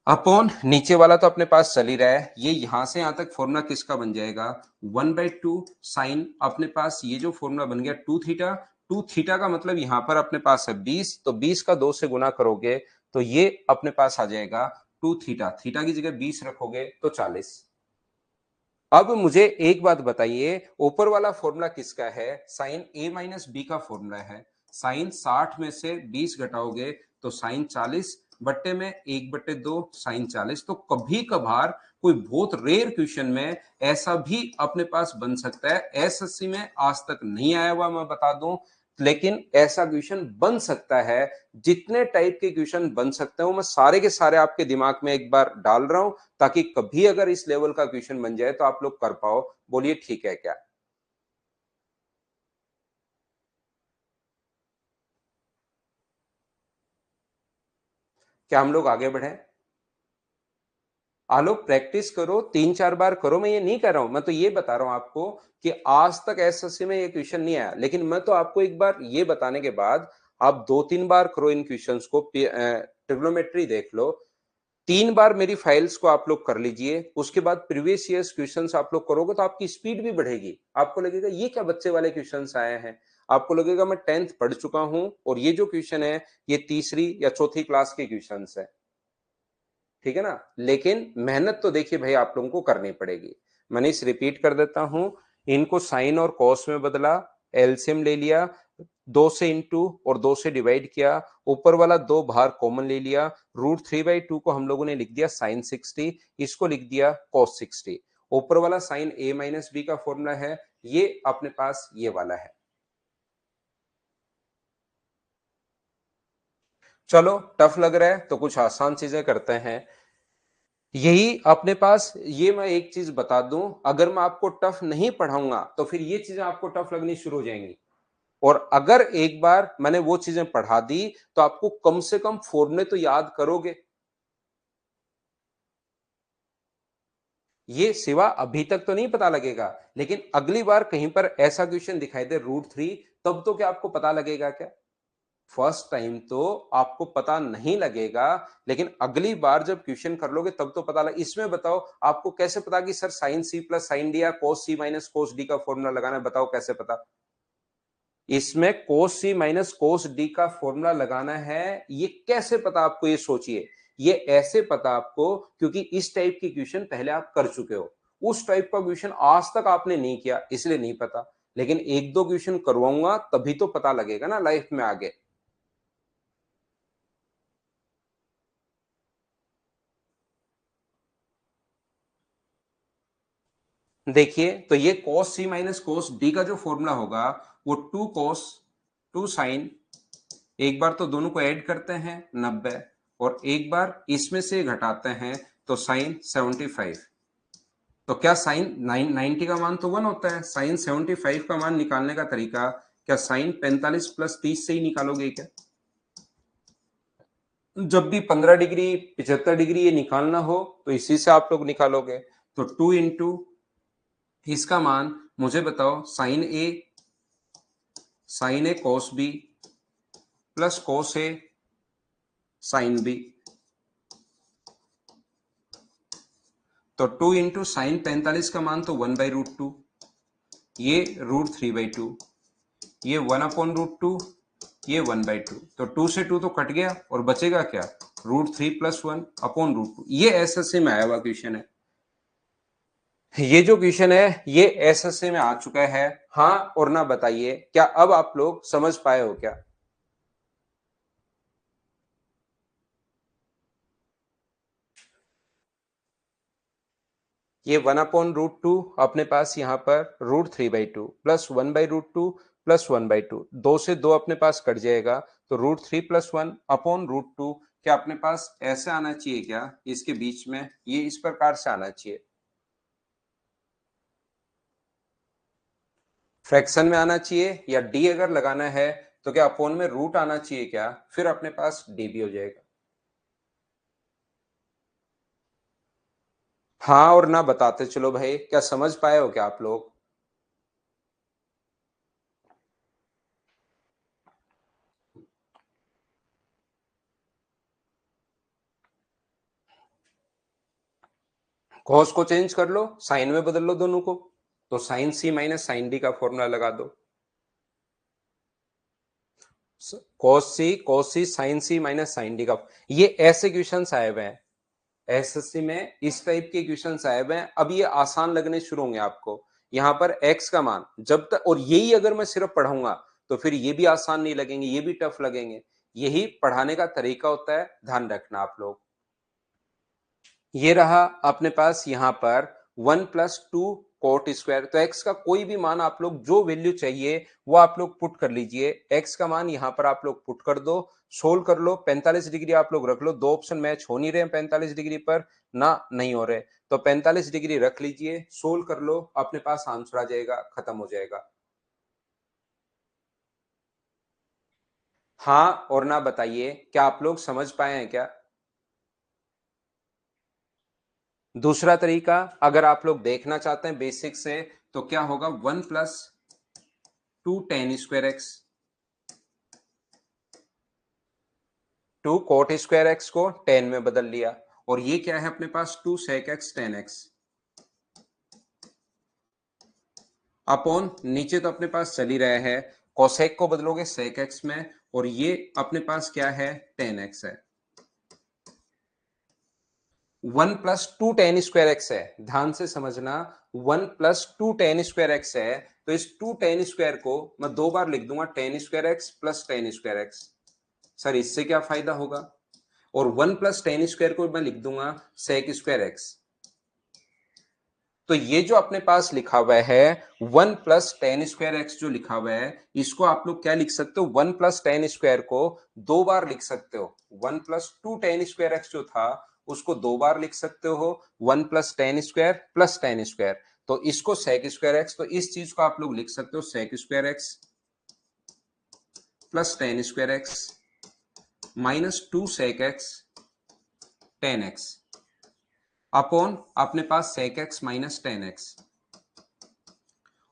अपॉन नीचे वाला तो अपने पास चल ही रहा है, ये यहां से यहां तक फॉर्मूला किसका बन जाएगा, 1/2 साइन, अपने पास ये जो फॉर्मूला बन गया 2 थीटा। 2 थीटा का मतलब यहां पर अपने पास है 20, तो 20 का 2 से गुना करोगे तो ये अपने पास आ जाएगा 2 थीटा, थीटा की जगह 20 रखोगे तो 40। अब मुझे एक बात बताइए, ऊपर वाला फॉर्मूला किसका है, साइन ए माइनस बी का फॉर्मूला है। साइन 60 में से 20 घटाओगे तो साइन 40, बट्टे में 1/2 साइन 40। तो कभी कभार कोई बहुत रेयर क्वेश्चन में ऐसा भी अपने पास बन सकता है, एसएससी में आज तक नहीं आया हुआ मैं बता दूं, लेकिन ऐसा क्वेश्चन बन सकता है। जितने टाइप के क्वेश्चन बन सकते हो मैं सारे के सारे आपके दिमाग में एक बार डाल रहा हूं, ताकि कभी अगर इस लेवल का क्वेश्चन बन जाए तो आप लोग कर पाओ। बोलिए ठीक है क्या, क्या हम लोग आगे बढ़े। आलो प्रैक्टिस करो, 3-4 बार करो, मैं ये नहीं कर रहा हूं, मैं तो ये बता रहा हूं आपको कि आज तक एसएससी में ये क्वेश्चन नहीं आया, लेकिन मैं तो आपको एक बार ये बताने के बाद आप 2-3 बार करो इन क्वेश्चंस को, ट्रिग्नोमेट्री देख लो, 3 बार मेरी फाइल्स को आप लोग कर लीजिए, उसके बाद प्रीवियस ईयर्स क्वेश्चंस आप लोग करोगे तो आपकी स्पीड भी बढ़ेगी। आपको लगेगा ये क्या बच्चे वाले क्वेश्चंस आए हैं, आपको लगेगा मैं 10th पढ़ चुका हूं और ये जो क्वेश्चन है ये तीसरी या चौथी क्लास के क्वेश्चंस है। ठीक है ना, लेकिन मेहनत तो देखिए भाई आप लोगों को करनी पड़ेगी। मनीष रिपीट कर देता हूं, इनको साइन और कॉस में बदला, एलसीएम ले लिया, 2 से इंटू और 2 से डिवाइड किया, ऊपर वाला 2 बाहर कॉमन ले लिया, √3/2 को हम लोगों ने लिख दिया sin 60, इसको लिख दिया cos 60। ऊपर वाला sin a माइनस बी का फॉर्मूला है, ये अपने पास ये वाला है। चलो टफ लग रहा है तो कुछ आसान चीजें करते हैं। यही अपने पास, ये मैं एक चीज बता दूं, अगर मैं आपको टफ नहीं पढ़ाऊंगा तो फिर ये चीजें आपको टफ लगनी शुरू हो जाएंगी। और अगर एक बार मैंने वो चीजें पढ़ा दी तो आपको कम से कम फॉर्मूले तो याद करोगे। ये सिवा अभी तक तो नहीं पता लगेगा, लेकिन अगली बार कहीं पर ऐसा क्वेश्चन दिखाई दे √3, तब तो क्या आपको पता लगेगा क्या? फर्स्ट टाइम तो आपको पता नहीं लगेगा, लेकिन अगली बार जब क्वेश्चन कर लोगे तब तो पता लगे। इसमें बताओ आपको कैसे पता कि sir sine C plus sine D या cos C minus cos D का फॉर्मूला लगाना है, बताओ कैसे पता? इसमें cos C minus cos D का फॉर्मूला लगाना है, ये कैसे पता आपको? ये सोचिए। ये ऐसे पता आपको क्योंकि इस टाइप की क्वेश्चन पहले आप कर चुके हो। उस टाइप का क्वेश्चन आज तक आपने नहीं किया, इसलिए नहीं पता। लेकिन एक दो क्वेश्चन करवाऊंगा तभी तो पता लगेगा ना लाइफ में आगे। देखिए तो ये cos c minus cos d का जो फॉर्मूला होगा वो 2 cos 2 sin, एक बार तो दोनों को ऐड करते हैं 90, और एक बार इसमें से घटाते हैं तो sin 75। तो क्या sin 90 का मान तो 1 होता है, sin 75 का मान निकालने का तरीका क्या sin 45 प्लस 30 से ही निकालोगे क्या? जब भी 15 डिग्री 75 डिग्री ये निकालना हो तो इसी से आप लोग निकालोगे। तो 2 इंटू इसका मान मुझे बताओ sin a cos b plus cos a sin b। तो 2 इंटू साइन 45 का मान तो 1/√2, ये √3/2, ये 1/√2, ये 1/2। तो 2 से 2 तो कट गया और बचेगा क्या? √3 प्लस 1/√2। ये एसएससी में आया हुआ क्वेश्चन है। ये जो क्वेश्चन है ये एसएससी में आ चुका है। हाँ और ना बताइए, क्या अब आप लोग समझ पाए हो क्या? ये 1/√2 अपने पास यहाँ पर √3/2 प्लस 1/√2 प्लस 1/2, 2 से 2 अपने पास कट जाएगा तो √3 प्लस 1/√2। क्या अपने पास ऐसे आना चाहिए क्या? इसके बीच में ये इस प्रकार से आना चाहिए, फ्रैक्शन में आना चाहिए, या डी अगर लगाना है तो क्या अपोन में रूट आना चाहिए क्या? फिर अपने पास डी भी हो जाएगा। हाँ और ना बताते चलो भाई, क्या समझ पाए हो क्या आप लोग? कॉस को चेंज कर लो, साइन में बदल लो दोनों को, तो sine C minus sine D का फॉर्मूला लगा दो। cos सी sign C minus sine D का, ये ऐसे क्वेश्चन आए हुए हैं एसएससी में, इस टाइप के क्वेश्चन आए हुए हैं। अब ये आसान लगने शुरू होंगे आपको। यहाँ पर x का मान जब तक, और यही अगर मैं सिर्फ पढ़ाऊंगा तो फिर ये भी आसान नहीं लगेंगे, ये भी टफ लगेंगे। यही पढ़ाने का तरीका होता है, ध्यान रखना आप लोग। ये रहा अपने पास यहाँ पर 1+2 कोट स्क्वायर। तो x का कोई भी मान आप लोग जो वैल्यू चाहिए वो आप लोग पुट कर लीजिए। x का मान यहाँ पर आप लोग पुट कर दो, सोल्व कर लो। 45 डिग्री आप लोग रख लो, दो ऑप्शन मैच हो नहीं रहे 45 डिग्री पर, ना नहीं हो रहे, तो 45 डिग्री रख लीजिए, सोल्व कर लो, अपने पास आंसर आ जाएगा, खत्म हो जाएगा। हाँ और ना बताइए, क्या आप लोग समझ पाए हैं क्या? दूसरा तरीका अगर आप लोग देखना चाहते हैं बेसिक से, तो क्या होगा? 1+2 tan² x, 2 cot² x को tan में बदल लिया, और ये क्या है अपने पास? 2 sec x tan x, upon नीचे तो अपने पास चल ही रहा है, कोसेक को बदलोगे sec x में, और ये अपने पास क्या है? tan x है। 1+2 tan² x है, ध्यान से समझना, 1+2 tan² x है। तो इस 2 tan स्क्वायर को मैं 2 बार लिख दूंगा tan square x plus tan square x. Sir इससे क्या फायदा होगा? और 1 प्लस tan स्क्वायर को मैं लिख दूंगा sec स्क्वायर एक्स। तो ये जो अपने पास लिखा हुआ है 1 प्लस tan स्क्वायर एक्स जो लिखा हुआ है, इसको आप लोग क्या लिख सकते हो? 1 प्लस tan स्क्वायर को 2 बार लिख सकते हो। 1 प्लस 2 tan स्क्वायर एक्स जो था उसको 2 बार लिख सकते हो। 1 plus tan square plus tan square, तो इसको sec स्क्वायर एक्स, तो इस चीज को आप लोग लिख सकते हो sec square x plus tan square x minus 2 sec x tan x upon अपने पास sec x minus tan x।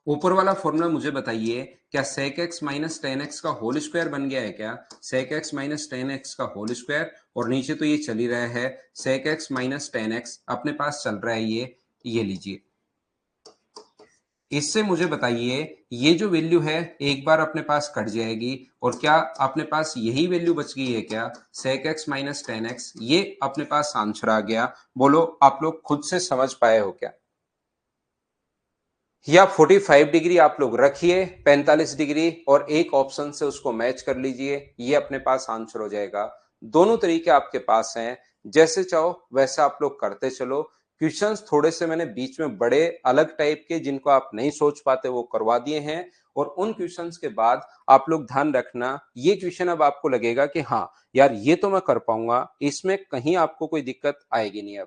ऊपर वाला फॉर्मूला मुझे बताइए, क्या sec x minus tan x का होल स्क्वायर बन गया है क्या? sec x minus tan x का होल स्क्वायर, और नीचे तो ये चल ही रहा है sec x minus tan x अपने पास चल रहा है ये लीजिए। इससे मुझे बताइए ये जो वैल्यू है एक बार अपने पास कट जाएगी, और क्या अपने पास यही वैल्यू बच गई है क्या? sec x minus tan x, ये अपने पास आंसर आ गया। बोलो आप लोग खुद से समझ पाए हो क्या? या 45 डिग्री आप लोग रखिए 45 डिग्री और एक ऑप्शन से उसको मैच कर लीजिए, ये अपने पास आंसर हो जाएगा। दोनों तरीके आपके पास हैं, जैसे चाहो वैसे आप लोग करते चलो। क्वेश्चंस थोड़े से मैंने बीच में बड़े अलग टाइप के जिनको आप नहीं सोच पाते वो करवा दिए हैं, और उन क्वेश्चंस के बाद आप लोग ध्यान रखना, ये क्वेश्चन अब आपको लगेगा कि हाँ यार ये तो मैं कर पाऊंगा, इसमें कहीं आपको कोई दिक्कत आएगी नहीं।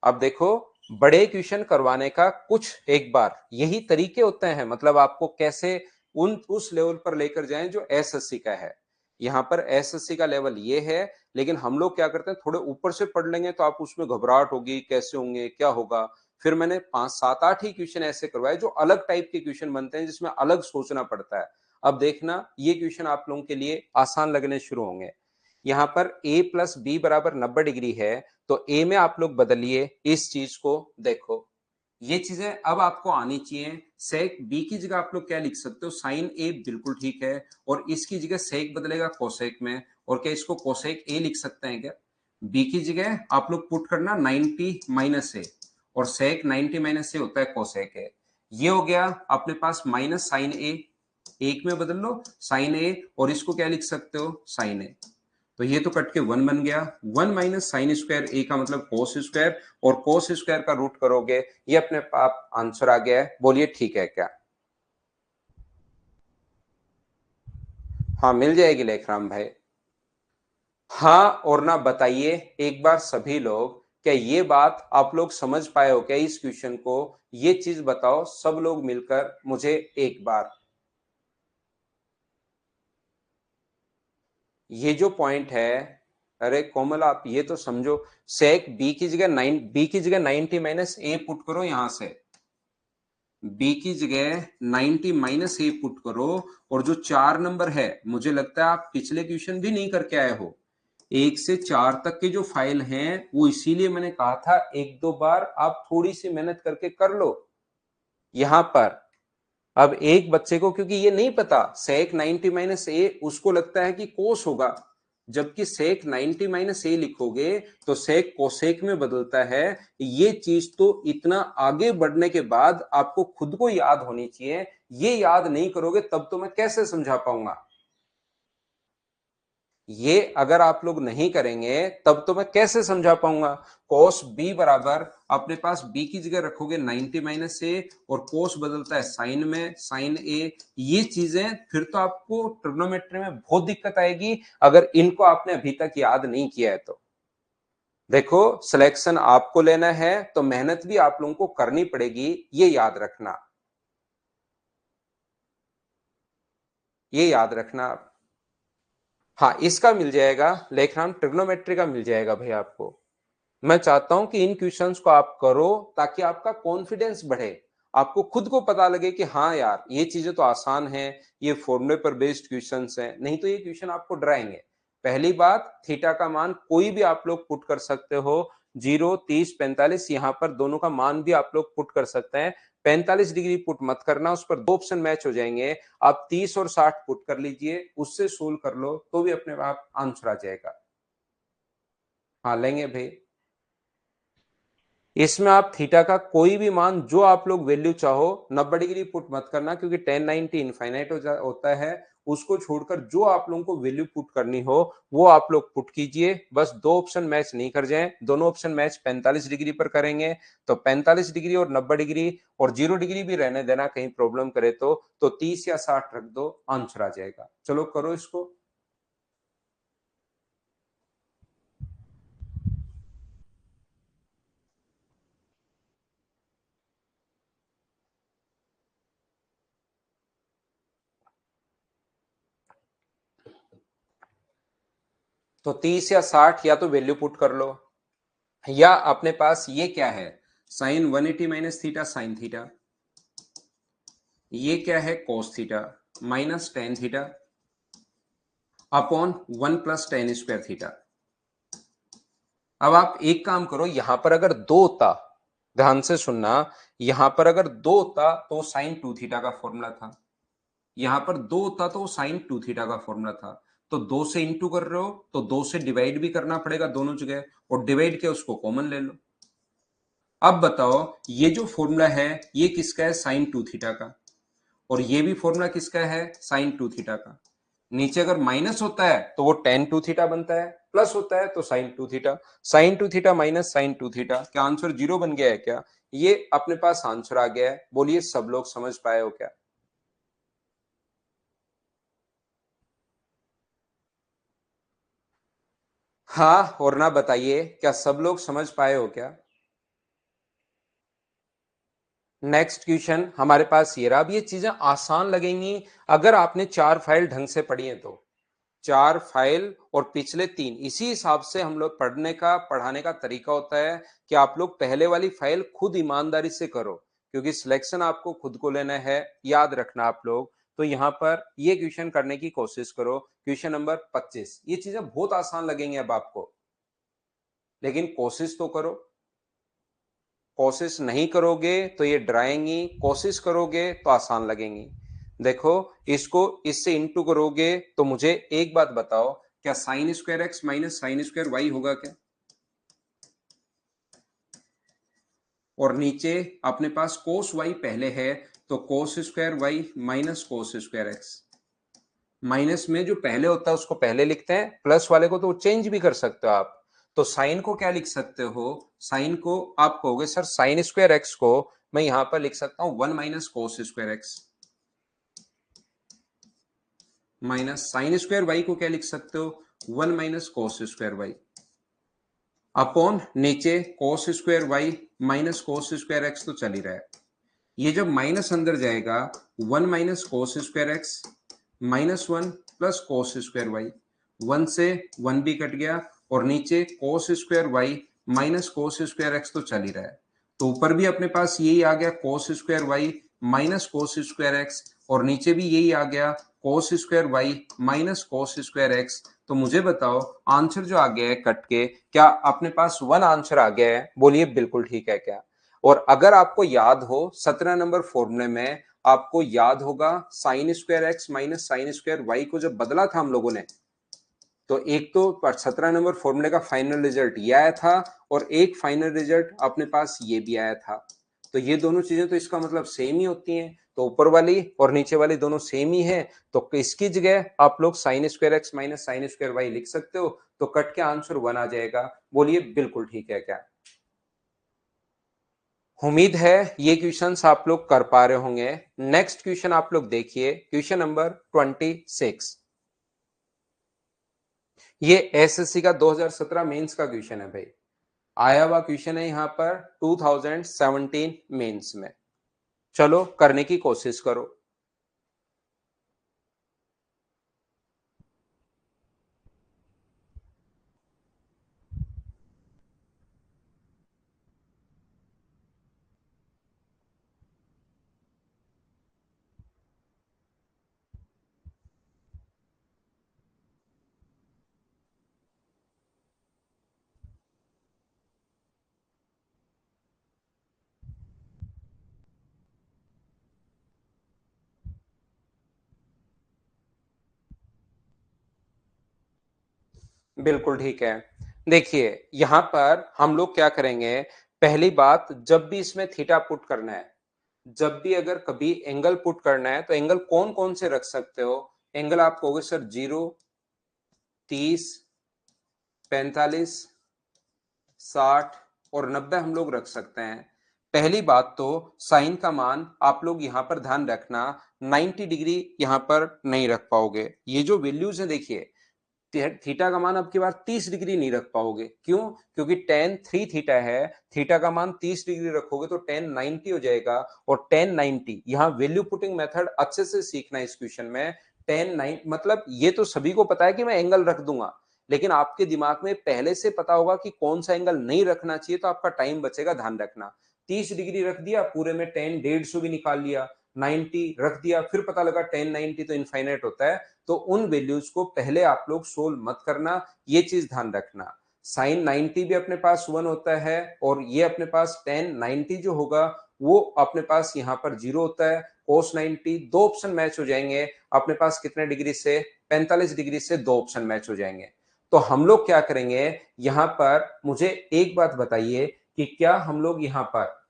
अब देखो, बड़े क्वेश्चन करवाने का कुछ एक बार यही तरीके होते हैं, मतलब आपको कैसे उस लेवल पर लेकर जाएं जो एसएससी का है। यहाँ पर एसएससी का लेवल ये है, लेकिन हम लोग क्या करते हैं थोड़े ऊपर से पढ़ लेंगे तो आप उसमें घबराहट होगी, कैसे होंगे क्या होगा। फिर मैंने 5 7 8 ही क्वेश्चन ऐसे करवाए जो अलग टाइप के क्वेश्चन बनते हैं, जिसमें अलग सोचना पड़ता है। अब देखना ये क्वेश्चन आप लोगों के लिए आसान लगने शुरू होंगे। यहाँ पर a प्लस बी बराबर 90 डिग्री है, तो a में आप लोग बदलिए इस चीज को। देखो ये चीजें अब आपको आनी चाहिए। सेक b की जगह आप लोग क्या लिख सकते हो? साइन a, बिल्कुल ठीक है। और इसकी जगह सेक बदलेगा कोसेक में, और क्या इसको कोसेक a लिख सकते हैं क्या? b की जगह आप लोग पुट करना 90 माइनस a, और सेक 90 माइनस a होता है कोसेक a। ये हो गया अपने पास माइनस साइन a, एक में बदल लो साइन a, और इसको क्या लिख सकते हो? Sine a। तो ये तो कट के 1 बन गया। 1 माइनस साइन स्क्वायर ए का मतलब कोस स्क्वायर, और कोस स्क्वायर का रूट करोगे, ये अपने आप आंसर आ गया है। बोलिए ठीक है क्या? हाँ मिल जाएगी लेखराम भाई। हाँ और ना बताइए एक बार सभी लोग, क्या ये बात आप लोग समझ पाए हो क्या इस क्वेश्चन को? ये चीज बताओ सब लोग मिलकर मुझे एक बार। ये जो पॉइंट है, अरे कोमल आप ये तो समझो, सेक बी की जगह 90 माइनस ए पुट करो, यहां से b की जगह 90 माइनस ए पुट करो। और जो 4 नंबर है, मुझे लगता है आप पिछले क्वेश्चन भी नहीं करके आए हो। 1 से 4 तक के जो फाइल हैं वो इसीलिए मैंने कहा था एक दो बार आप थोड़ी सी मेहनत करके कर लो। यहां पर अब एक बच्चे को क्योंकि ये नहीं पता सेक 90 माइनस ए, उसको लगता है कि कोस होगा, जबकि सेक 90 माइनस ए लिखोगे तो सेक कोसेक में बदलता है। ये चीज तो इतना आगे बढ़ने के बाद आपको खुद को याद होनी चाहिए, ये याद नहीं करोगे तब तो मैं कैसे समझा पाऊंगा। ये अगर आप लोग नहीं करेंगे तब तो मैं कैसे समझा पाऊंगा। cos b बराबर अपने पास b की जगह रखोगे 90 माइनस ए, और cos बदलता है साइन में, साइन a। ये चीजें फिर तो आपको ट्रिग्नोमेट्री में बहुत दिक्कत आएगी अगर इनको आपने अभी तक याद नहीं किया है तो। देखो सिलेक्शन आपको लेना है तो मेहनत भी आप लोगों को करनी पड़ेगी, ये याद रखना, ये याद रखना आप। हाँ इसका मिल जाएगा लेखनाम, ट्रिग्नोमेट्री का मिल जाएगा भाई आपको। मैं चाहता हूं कि इन क्वेश्चंस को आप करो ताकि आपका कॉन्फिडेंस बढ़े, आपको खुद को पता लगे कि हाँ यार ये चीजें तो आसान हैं, ये फॉर्मूले पर बेस्ड क्वेश्चंस हैं, नहीं तो ये क्वेश्चन आपको डराएंगे। पहली बात, थीटा का मान कोई भी आप लोग पुट कर सकते हो, 0 30 45, यहां पर दोनों का मान भी आप लोग पुट कर सकते हैं। 45 डिग्री पुट मत करना, उस पर दो ऑप्शन मैच हो जाएंगे। आप 30 और 60 पुट कर लीजिए, उससे सोल्व कर लो तो भी अपने आप आंसर आ जाएगा। हाँ लेंगे भाई। इसमें आप थीटा का कोई भी मान जो आप लोग वैल्यू चाहो 90 डिग्री पुट मत करना, क्योंकि 1090 इनफाइनाइट होता है। उसको छोड़कर जो आप लोगों को वैल्यू पुट करनी हो वो आप लोग पुट कीजिए। बस दो ऑप्शन मैच नहीं कर जाएं, दोनों ऑप्शन मैच 45 डिग्री पर करेंगे तो 45 डिग्री और 90 डिग्री और 0 डिग्री भी रहने देना, कहीं प्रॉब्लम करे तो 30 या 60 रख दो, आंसर आ जाएगा। चलो करो इसको। तो 30 या 60 या तो वैल्यू पुट कर लो, या अपने पास ये क्या है, sine 180 minus theta sine theta, ये क्या है cos theta minus tan theta upon 1 plus tan square theta. अब आप एक काम करो, यहां पर अगर दो होता, ध्यान से सुनना, यहां पर अगर दो होता तो साइन 2 थीटा का फॉर्मूला था, यहां पर दो होता तो साइन 2 थीटा का फॉर्मूला था। तो दो से इंटू कर रहे हो तो दो से डिवाइड भी करना पड़ेगा दोनों जगह, और डिवाइड के उसको कॉमन ले लो। अब बताओ ये जो फॉर्मूला है ये किसका है, साइन 2 थीटा का, और ये भी फॉर्मूला किसका है, साइन 2 थीटा का। नीचे अगर माइनस होता है तो वो टेन 2 थीटा बनता है, प्लस होता है तो sine 2 theta, sine 2 theta minus sine 2 theta. क्या आंसर जीरो बन गया है क्या? ये अपने पास आंसर आ गया है। बोलिए सब लोग समझ पाए हो क्या? हाँ और ना बताइए, क्या सब लोग समझ पाए हो क्या? नेक्स्ट क्वेश्चन हमारे पास ये रहा। अब ये चीजें आसान लगेंगी अगर आपने चार फाइल ढंग से पढ़ी है तो। चार फाइल और पिछले तीन, इसी हिसाब से हम लोग पढ़ाने का तरीका होता है कि आप लोग पहले वाली फाइल खुद ईमानदारी से करो, क्योंकि सिलेक्शन आपको खुद को लेना है, याद रखना आप लोग। तो यहां पर ये क्वेश्चन करने की कोशिश करो, क्वेश्चन नंबर 25। ये चीजें बहुत आसान लगेंगे अब आपको, लेकिन कोशिश तो करो। कोशिश नहीं करोगे तो ये डराएंगी, कोशिश करोगे तो आसान लगेंगी। देखो, इसको इससे इंटू करोगे तो मुझे एक बात बताओ, क्या sine square x minus sine square y होगा क्या? और नीचे अपने पास कोस वाई पहले है, तो cos square y minus cos square x. Minus में जो पहले होता है उसको पहले लिखते हैं, प्लस वाले को तो चेंज भी कर सकते हो आप। तो साइन को क्या लिख सकते हो, साइन को आप कहोगे सर साइन स्क्वायर एक्स को मैं यहां पर लिख सकता हूं 1 minus cos square x, minus sine square y को क्या लिख सकते हो, 1 minus cos square y, upon नीचे cos square y minus cos square x तो चल ही रहा है। ये जब माइनस अंदर जाएगा, 1 minus cos square x minus 1 plus cos square y, 1 से 1 भी कट गया, और नीचे cos square y minus cos square x तो चल ही रहा है। तो ऊपर भी अपने पास यही आ गया cos square y minus cos square x, और नीचे भी यही आ गया cos square y minus cos square x. तो मुझे बताओ आंसर जो आ गया है कट के, क्या अपने पास वन आंसर आ गया है? बोलिए बिल्कुल ठीक है क्या? और अगर आपको याद हो 17 नंबर फॉर्मूले में, आपको याद होगा sine square x minus sine square y को जब बदला था हम लोगों ने, तो एक तो 17 नंबर फॉर्मूले का फाइनल रिजल्ट ये आया था, और एक फाइनल रिजल्ट अपने पास ये भी आया था। तो ये दोनों चीजें तो इसका मतलब सेम ही होती हैं, तो ऊपर वाली और नीचे वाली दोनों सेम ही है। तो इसकी जगह आप लोग sine square x minus sine square y लिख सकते हो, तो कट के आंसर वन आ जाएगा। बोलिए बिल्कुल ठीक है क्या? उम्मीद है ये क्वेश्चंस आप लोग कर पा रहे होंगे। नेक्स्ट क्वेश्चन आप लोग देखिए, क्वेश्चन नंबर 26। ये एसएससी का 2017 मेंस का क्वेश्चन है भाई, आया हुआ क्वेश्चन है यहां पर 2017 मेंस में। चलो करने की कोशिश करो। बिल्कुल ठीक है। देखिए यहां पर हम लोग क्या करेंगे, पहली बात, जब भी इसमें थीटा पुट करना है, जब भी अगर कभी एंगल पुट करना है तो एंगल कौन कौन से रख सकते हो? एंगल आप कहोगे सर 0, 30, 45, 60 और 90 हम लोग रख सकते हैं। पहली बात तो साइन का मान आप लोग यहां पर ध्यान रखना, 90 डिग्री यहां पर नहीं रख पाओगे। ये जो वैल्यूज है देखिए, थीटा का मान अब की बार 30 डिग्री नहीं रख पाओगे। क्यों? क्योंकि tan 3 थीटा है, थीटा का मान 30 डिग्री रखोगे तो tan 90 हो जाएगा। और tan 90 यहाँ वैल्यू पुटिंग मेथड अच्छे से सीखना है इस क्वेश्चन में। tan 9 मतलब ये तो सभी को पता है कि मैं एंगल रख दूंगा, लेकिन आपके दिमाग में पहले से पता होगा कि कौन सा एंगल नहीं रखना चाहिए, तो आपका टाइम बचेगा। ध्यान रखना, 30 डिग्री रख दिया, पूरे में tan 150 भी निकाल लिया, 90 रख दिया, फिर पता लगा tan 90 तो इनफाइनाइट होता है। तो उन वैल्यूज को पहले आप लोग सोल्व मत करना, ये चीज ध्यान रखना। साइन 90 भी अपने पास 1 होता है, और ये अपने पास tan 90 जो होगा वो अपने पास यहाँ पर 0 होता है। cos 90, दो ऑप्शन मैच हो जाएंगे अपने पास कितने डिग्री से? 45 डिग्री से दो ऑप्शन मैच हो जाएंगे। तो हम लोग क्या करेंगे यहां पर, मुझे एक बात बताइए कि क्या हम लोग यहां पर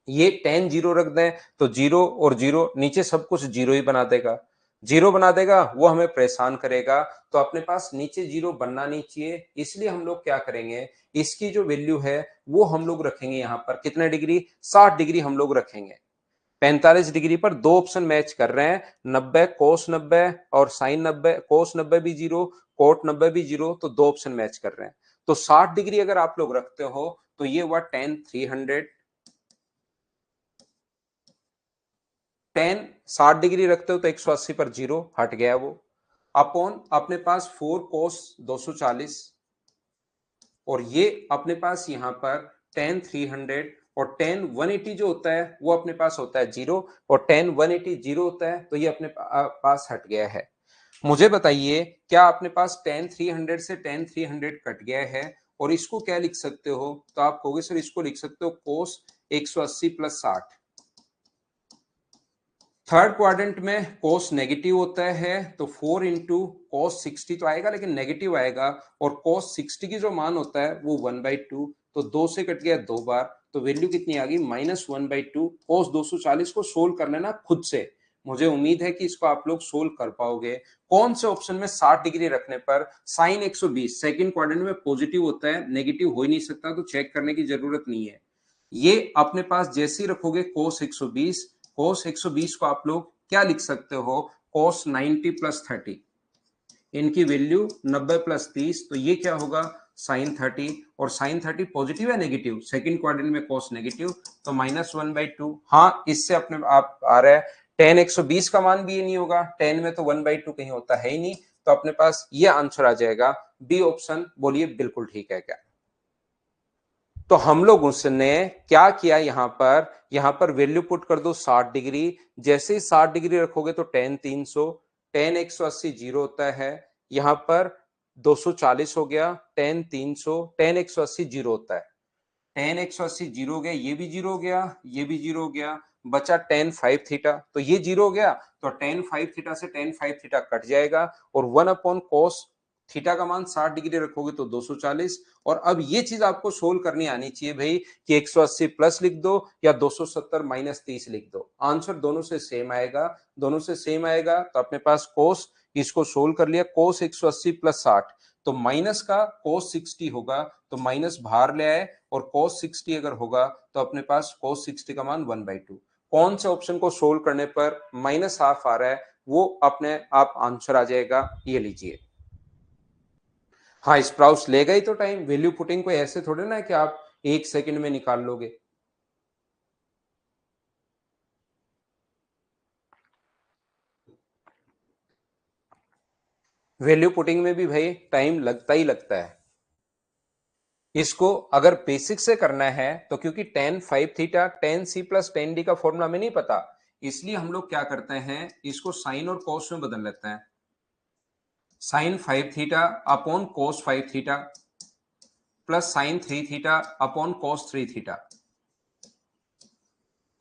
ये tan 0 रख दें तो 0 और 0 नीचे सब कुछ 0 ही बना देगा, 0 बना देगा, वो हमें परेशान करेगा। तो अपने पास नीचे 0 बनना नहीं चाहिए, इसलिए हम लोग क्या करेंगे, इसकी जो वैल्यू है वो हम लोग रखेंगे यहाँ पर कितने डिग्री? 60 डिग्री हम लोग रखेंगे। 45 डिग्री पर दो ऑप्शन मैच कर रहे हैं, 90 cos 90 और sin 90। cos 90 भी 0, cot 90 भी 0, तो दो ऑप्शन मैच कर रहे हैं। तो 60 डिग्री अगर आप लोग रखते हो तो ये हुआ tan 300। tan 60 डिग्री रखते हो तो 180 पर 0 हट गया वो, अपॉन अपने पास 4 cos 240, और ये अपने पास यहां पर tan 300, और tan 180 जो होता है वो अपने पास होता है 0, और tan 180 0 होता है, तो ये अपने पास हट गया है। मुझे बताइए, क्या अपने पास tan 300 से tan 300 कट गया है? और इसको क्या लिख सकते हो? तो आप कहोगे सर इसको लिख सकते हो cos 180 प्लस 60। थर्ड क्वाड्रेंट में कोस नेगेटिव होता है, तो 4 इंटू कोस 60 तो आएगा, लेकिन नेगेटिव आएगा। और कोस 60 की जो मान होता है वो 1/2, तो 2 से कट गया 2 बार, तो वैल्यू कितनी आ गई? -1/2। कोस 240 को सोल्व कर लेना खुद से, मुझे उम्मीद है कि इसको आप लोग सोल्व कर पाओगे। कौन से ऑप्शन में 60 डिग्री रखने पर साइन 120 सेकंड क्वाड्रेंट में पॉजिटिव होता है? नेगेटिव हो ही नहीं सकता, तो चेक करने की जरूरत नहीं है। ये अपने पास जैसे ही रखोगे कोस 120, कोस 120 को आप लोग क्या लिख सकते हो? कोस 90 प्लस 30, इनकी वैल्यू 90 प्लस 30, तो ये क्या होगा? साइन 30। और साइन 30 पॉजिटिव है नेगेटिव? सेकंड क्वाड्रेंट में कोस नेगेटिव, तो -1/2। हाँ, इससे अपने आप आ रहा है tan 120 का मान भी ये नहीं होगा, tan में तो 1/2 कहीं होता है ही नहीं, तो अपने पास ये आंसर आ जाएगा बी ऑप्शन। बोलिए बिल्कुल ठीक है क्या? तो हम लोग उसने क्या किया, यहां पर वैल्यू पुट कर दो 60 डिग्री। जैसे ही 60 डिग्री रखोगे तो tan 300, tan 180 0 होता है, यहां पर 240 हो गया, tan 300, tan 180 0 होता है, tan 180 0 हो गया, ये भी 0 हो गया, ये भी 0 हो गया, बचा tan 5 थीटा, तो ये 0 हो गया, तो tan 5 थीटा से tan 5 थीटा कट जाएगा, और 1/cos थीटा का मान 60 डिग्री रखोगे तो 240। और अब ये चीज आपको सोल्व करनी आनी चाहिए भाई, कि 180 प्लस लिख दो या 270 माइनस 30 लिख दो, आंसर दोनों से सेम आएगा। दोनों से सेम आएगा तो अपने पास कोस, इसको सोल्व कर लिया, कोस 180 प्लस 60, तो माइनस का कोस 60 होगा, तो माइनस बाहर ले आए, और cos 60 अगर होगा तो अपने पास cos 60 का मान 1/2। कौन से ऑप्शन को सोल्व करने पर -1/2 आ रहा है, वो अपने आप आंसर आ जाएगा, ये लीजिए। हाँ, स्प्राउट्स लेगा ही तो टाइम, वैल्यू पुटिंग को ऐसे थोड़े ना कि आप 1 सेकंड में निकाल लोगे। वैल्यू पुटिंग में भी भाई टाइम लगता ही लगता है। इसको अगर बेसिक से करना है तो, क्योंकि tan 5 theta tan c plus tan d का फॉर्मूला में नहीं पता, इसलिए हम लोग क्या करते हैं, इसको साइन और कॉस में बदल लेते हैं। Sine 5 theta upon cos 5 theta plus sine 3 theta upon cos 3 theta,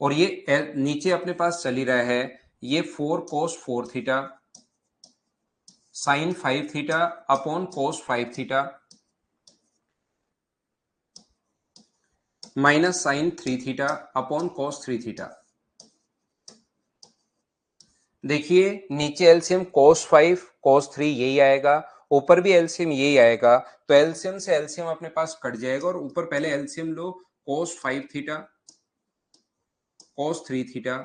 और ये नीचे अपने पास चल ही रहा है, ये 4 cos 4 theta sine 5 theta upon cos 5 theta, minus sine 3 theta upon cos 3 theta. देखिए नीचे एलसीएम cos 5 cos 3 यही आएगा, ऊपर भी एलसीएम यही आएगा, तो एलसीएम से एलसीएम अपने पास कट जाएगा और ऊपर पहले एलसीएम लो, cos 5 theta cos 3 theta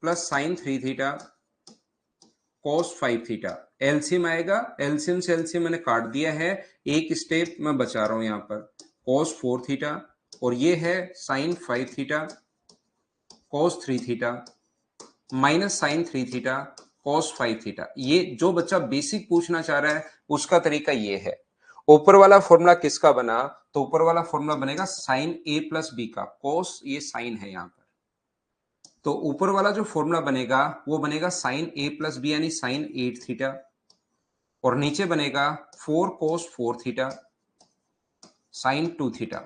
plus sine 3 theta cos 5 theta. LCM आएगा, एलसीएम से एलसीएम मैंने काट दिया है, एक स्टेप मैं बचा रहा हूं यहां पर, cos 4 थीटा और ये है sine 5 theta cos 3 theta minus sine 3 theta cos 5 theta. ये जो बच्चा बेसिक पूछना चाह रहा है उसका तरीका ये है। ऊपर वाला फॉर्मूला किसका बना, तो ऊपर वाला फॉर्मूला बनेगा साइन ए प्लस बी का, cos ये साइन है यहां पर, तो ऊपर वाला जो फॉर्मूला बनेगा वो बनेगा साइन ए प्लस बी यानी साइन 8 थीटा और नीचे बनेगा 4 cos 4 थीटा साइन 2 थीटा।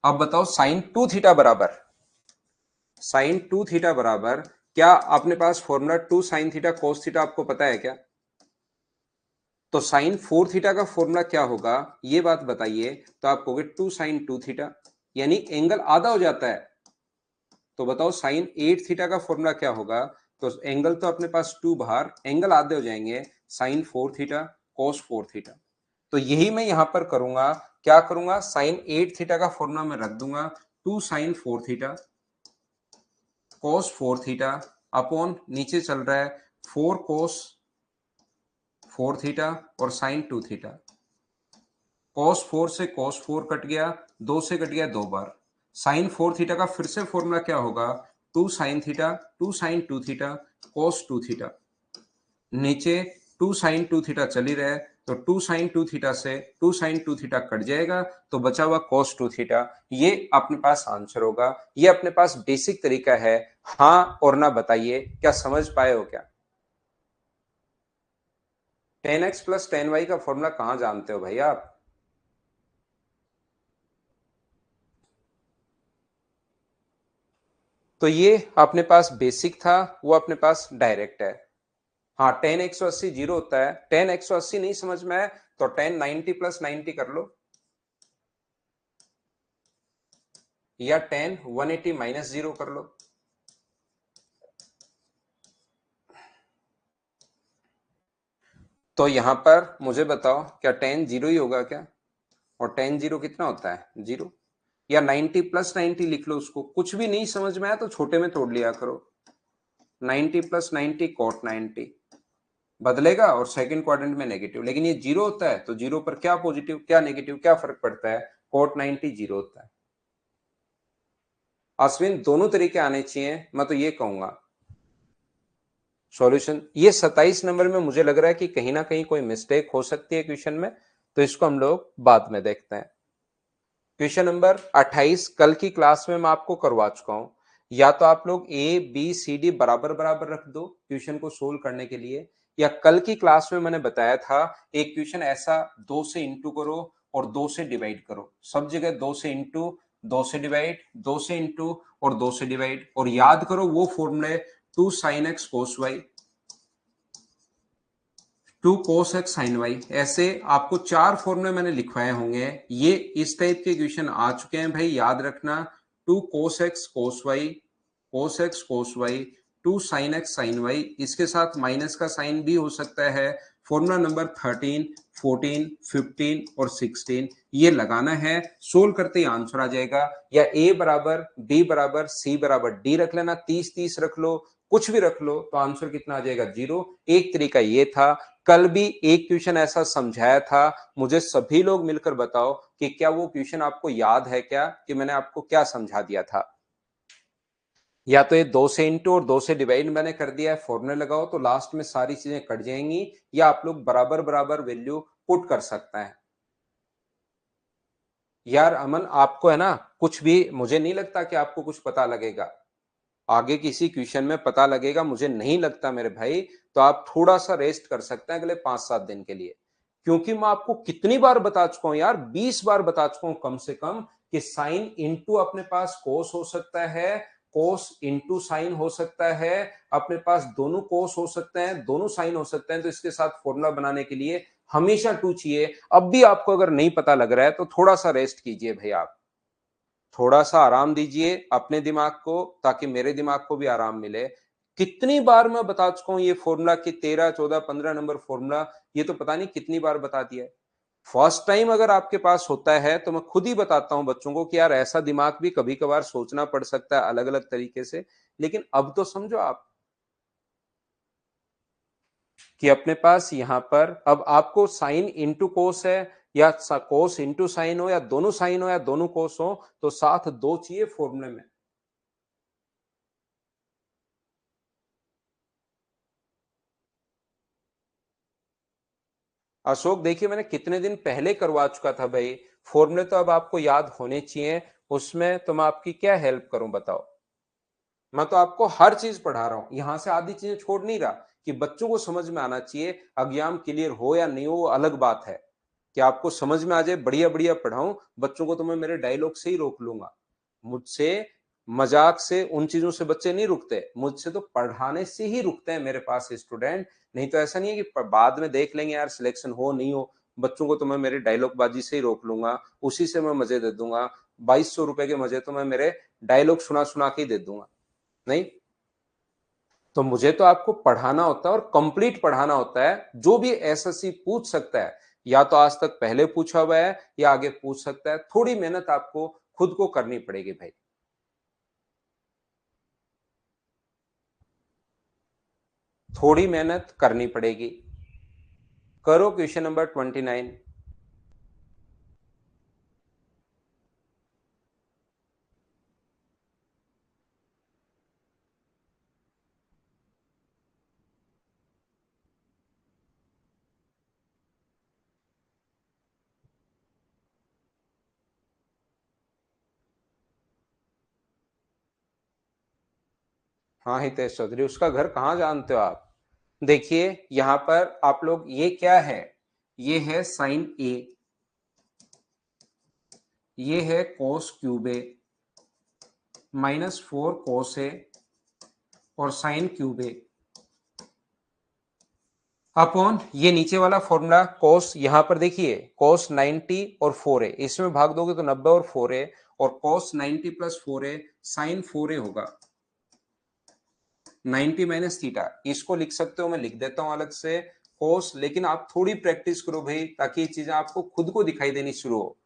अब बताओ साइन 2 थीटा बराबर, साइन 2 थीटा बराबर, क्या अपने पास formula 2 sine theta cos theta आपको पता है क्या? तो साइन 4 थीटा का फॉर्मूला क्या होगा ये बात बताइए, तो आप कहोगे 2 साइन 2 थीटा यानी एंगल आधा हो जाता है। तो बताओ साइन 8 थीटा का फॉर्मूला क्या होगा, तो एंगल तो अपने पास 2 बाहर, एंगल आधे हो जाएंगे, साइन 4 थीटा cos 4 थीटा। तो यही मैं यहां पर करूंगा, क्या करूंगा, साइन 8 थीटा का फॉर्मूला मैं रख दूंगा 2 sine 4 theta cos 4 theta upon नीचे चल रहा है 4 cos 4 थीटा और साइन 2 थीटा। cos 4 से cos 4 कट गया, 2 से कट गया 2 बार, साइन 4 थीटा का फिर से फॉर्मूला क्या होगा, 2 sine theta 2 sine 2 theta cos 2 theta. नीचे 2 साइन 2 थीटा चल ही रहा है, तो 2 साइन 2 थीटा से 2 साइन 2 थीटा कट जाएगा, तो बचा हुआ cos 2 थीटा। ये अपने पास आंसर होगा, ये अपने पास बेसिक तरीका है। हाँ और ना बताइए, क्या समझ पाए हो क्या? 10x प्लस 10y का फॉर्मूला कहां जानते हो भाई आप? तो ये अपने पास बेसिक था, वो अपने पास डायरेक्ट है। हाँ 10 180 जीरो होता है, 10 180 नहीं समझ में आए तो 10 90 प्लस 90 कर लो, या 10 180 माइनस 0 कर लो। तो यहां पर मुझे बताओ क्या 10 जीरो ही होगा क्या? और 10 जीरो कितना होता है, जीरो। या 90 प्लस 90 लिख लो उसको, कुछ भी नहीं समझ में आया तो छोटे में तोड़ लिया करो। 90 प्लस 90 कॉट 90 बदलेगा और सेकंड क्वाड्रेंट में नेगेटिव, लेकिन ये जीरो होता है तो जीरो पर क्या पॉजिटिव क्या नेगेटिव क्या फर्क पड़ता है, कॉट 90 जीरो होता है। अश्विन दोनों तरीके आने चाहिए, मैं तो ये कहूंगा। सॉल्यूशन ये 27 नंबर में मुझे लग रहा है कि कहीं ना कहीं कोई मिस्टेक हो सकती है क्वेश्चन में, तो इसको हम लोग बाद में देखते हैं। क्वेश्चन नंबर 28 कल की क्लास में मैं आपको करवा चुका हूं, या तो आप लोग ए बी सी डी बराबर बराबर रख दो क्वेश्चन को सोल्व करने के लिए, या कल की क्लास में मैंने बताया था एक क्वेश्चन ऐसा 2 से इंटू करो और 2 से डिवाइड करो, सब जगह 2 से इंटू 2 से डिवाइड 2 से इंटू और 2 से डिवाइड, और याद करो वो फॉर्मूले 2 sine x cos y 2 cos x sin y, ऐसे आपको 4 फॉर्मूले मैंने लिखवाए होंगे। ये इस टाइप के क्वेश्चन आ चुके हैं भाई, याद रखना। 2 cos x cos y cos x cos y 2 sin x sin y, इसके साथ माइनस का साइन भी हो सकता है। फॉर्मूला नंबर 13 14 15 और 16 ये लगाना है, सोल्व करते ही आंसर आ जाएगा। या a बराबर b बराबर c बराबर d रख लेना, 30 30 रख लो, कुछ भी रख लो, तो आंसर कितना आ जाएगा, जीरो। एक तरीका ये था। कल भी एक क्वेश्चन ऐसा समझाया था, मुझे सभी लोग मिलकर बताओ कि क्या वो क्वेश्चन आपको याद है क्या, कि मैंने आपको क्या समझा दिया था। या तो ये 2 से इंटू और 2 से डिवाइड मैंने कर दिया है, फॉर्मूले लगाओ तो लास्ट में सारी चीजें कट जाएंगी, या आप लोग बराबर बराबर वैल्यू पुट कर सकते हैं। यार अमन आपको है ना, कुछ भी मुझे नहीं लगता कि आपको कुछ पता लगेगा, आगे किसी क्वेश्चन में पता लगेगा मुझे नहीं लगता मेरे भाई। तो आप थोड़ा सा रेस्ट कर सकते हैं अगले 5-7 दिन के लिए, क्योंकि मैं आपको कितनी बार बता चुका हूं यार, 20 बार बता चुका हूं कम से कम, कि साइन इंटू अपने पास कोस हो सकता है, कोस इंटू साइन हो सकता है, अपने पास दोनों कोस हो सकते हैं दोनों साइन हो सकते हैं, तो इसके साथ फॉर्मूला बनाने के लिए हमेशा टू चाहिए। अब भी आपको अगर नहीं पता लग रहा है तो थोड़ा सा रेस्ट कीजिए भाई, आप थोड़ा सा आराम दीजिए अपने दिमाग को, ताकि मेरे दिमाग को भी आराम मिले। कितनी बार मैं बता चुका हूं ये फॉर्मूला कि 13, 14, 15 नंबर फॉर्मूला, ये तो पता नहीं कितनी बार बता दिया है। फर्स्ट टाइम अगर आपके पास होता है तो मैं खुद ही बताता हूं बच्चों को कि यार ऐसा दिमाग भी कभी कभार सोचना पड़ सकता है अलग अलग तरीके से। लेकिन अब तो समझो आप कि अपने पास यहां पर अब आपको साइन इंटू कोस है, या कोस इंटू साइन हो, या दोनों साइन हो, या दोनों कोस हो, तो साथ दो चाहिए फॉर्मूले में। अशोक देखिए मैंने कितने दिन पहले करवा चुका था भाई, फॉर्मूले तो अब आपको याद होने चाहिए। उसमें तो मैं आपकी क्या हेल्प करूं बताओ। मैं तो आपको हर चीज पढ़ा रहा हूं, यहां से आधी चीजें छोड़ नहीं रहा कि बच्चों को समझ में आना चाहिए। एग्जाम क्लियर हो या नहीं हो वो अलग बात है, कि आपको समझ में आ जाए बढ़िया बढ़िया पढ़ाऊं बच्चों को, तो मैं मेरे डायलॉग से ही रोक लूंगा। मुझसे मजाक से उन चीजों से बच्चे नहीं रुकते, मुझसे तो पढ़ाने से ही रुकते हैं मेरे पास स्टूडेंट। नहीं तो ऐसा नहीं है कि बाद में देख लेंगे यार सिलेक्शन हो नहीं हो। बच्चों को तो मैं मेरे डायलॉग बाजी से ही रोक लूंगा, उसी से मैं मजे दे दूंगा। 2200 रुपए के मजे तो मैं मेरे डायलॉग सुना सुना के ही दे दूंगा। नहीं तो मुझे तो आपको पढ़ाना होता है और कंप्लीट पढ़ाना होता है। जो भी एसएससी पूछ सकता है, या तो आज तक पहले पूछा हुआ है या आगे पूछ सकता है, थोड़ी मेहनत आपको खुद को करनी पड़ेगी भाई। थोड़ी मेहनत करनी पड़ेगी। करो क्वेश्चन नंबर 29। हाँ हितेश चौधरी, उसका घर कहाँ जानते हो आप? देखिए यहां पर आप लोग, ये क्या है, ये है साइन ए, ये है कोस क्यूब ए, -4 कोस ए और साइन क्यूब ए, अपॉन ये नीचे वाला फॉर्मूला कोस, यहां पर देखिए कोस 90 और 4a, इसमें भाग दोगे तो 90 और 4a, और कोस 90 प्लस 4a साइन 4a होगा। 90 माइनस थीटा, इसको लिख सकते हो, मैं लिख देता हूं अलग से कोस। लेकिन आप थोड़ी प्रैक्टिस करो भाई, ताकि ये चीजें आपको खुद को दिखाई देनी शुरू हो।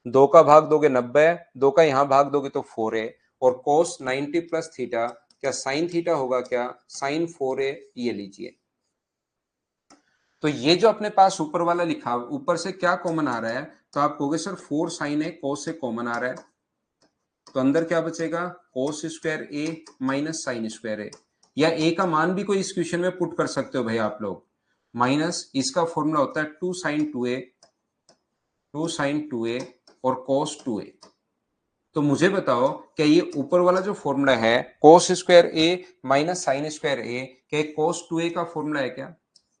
दो का भाग दोगे 90, दो का यहां भाग दोगे तो 4a, और कोस 90 प्लस थीटा, क्या साइन थीटा होगा, क्या साइन 4a, ये लीजिए। तो ये जो अपने पास ऊपर वाला लिखा, ऊपर से क्या कॉमन आ रहा है, तो आप कहोगे सर 4 साइन ए कोस से कॉमन आ रहा है, तो अंदर क्या बचेगा, कोस स्क्वायर ए माइनस साइन स्क्वायर ए। या ए का मान भी कोई इस क्वेश्चन में पुट कर सकते हो भाई आप लोग, माइनस इसका फॉर्मूला होता है 2 sin 2a, 2 sin 2a और cos 2a। तो मुझे बताओ क्या ये ऊपर वाला जो फॉर्मूला है cos स्क्वायर ए माइनस साइन स्क्वायर ए, क्या cos 2a का फॉर्मूला है क्या?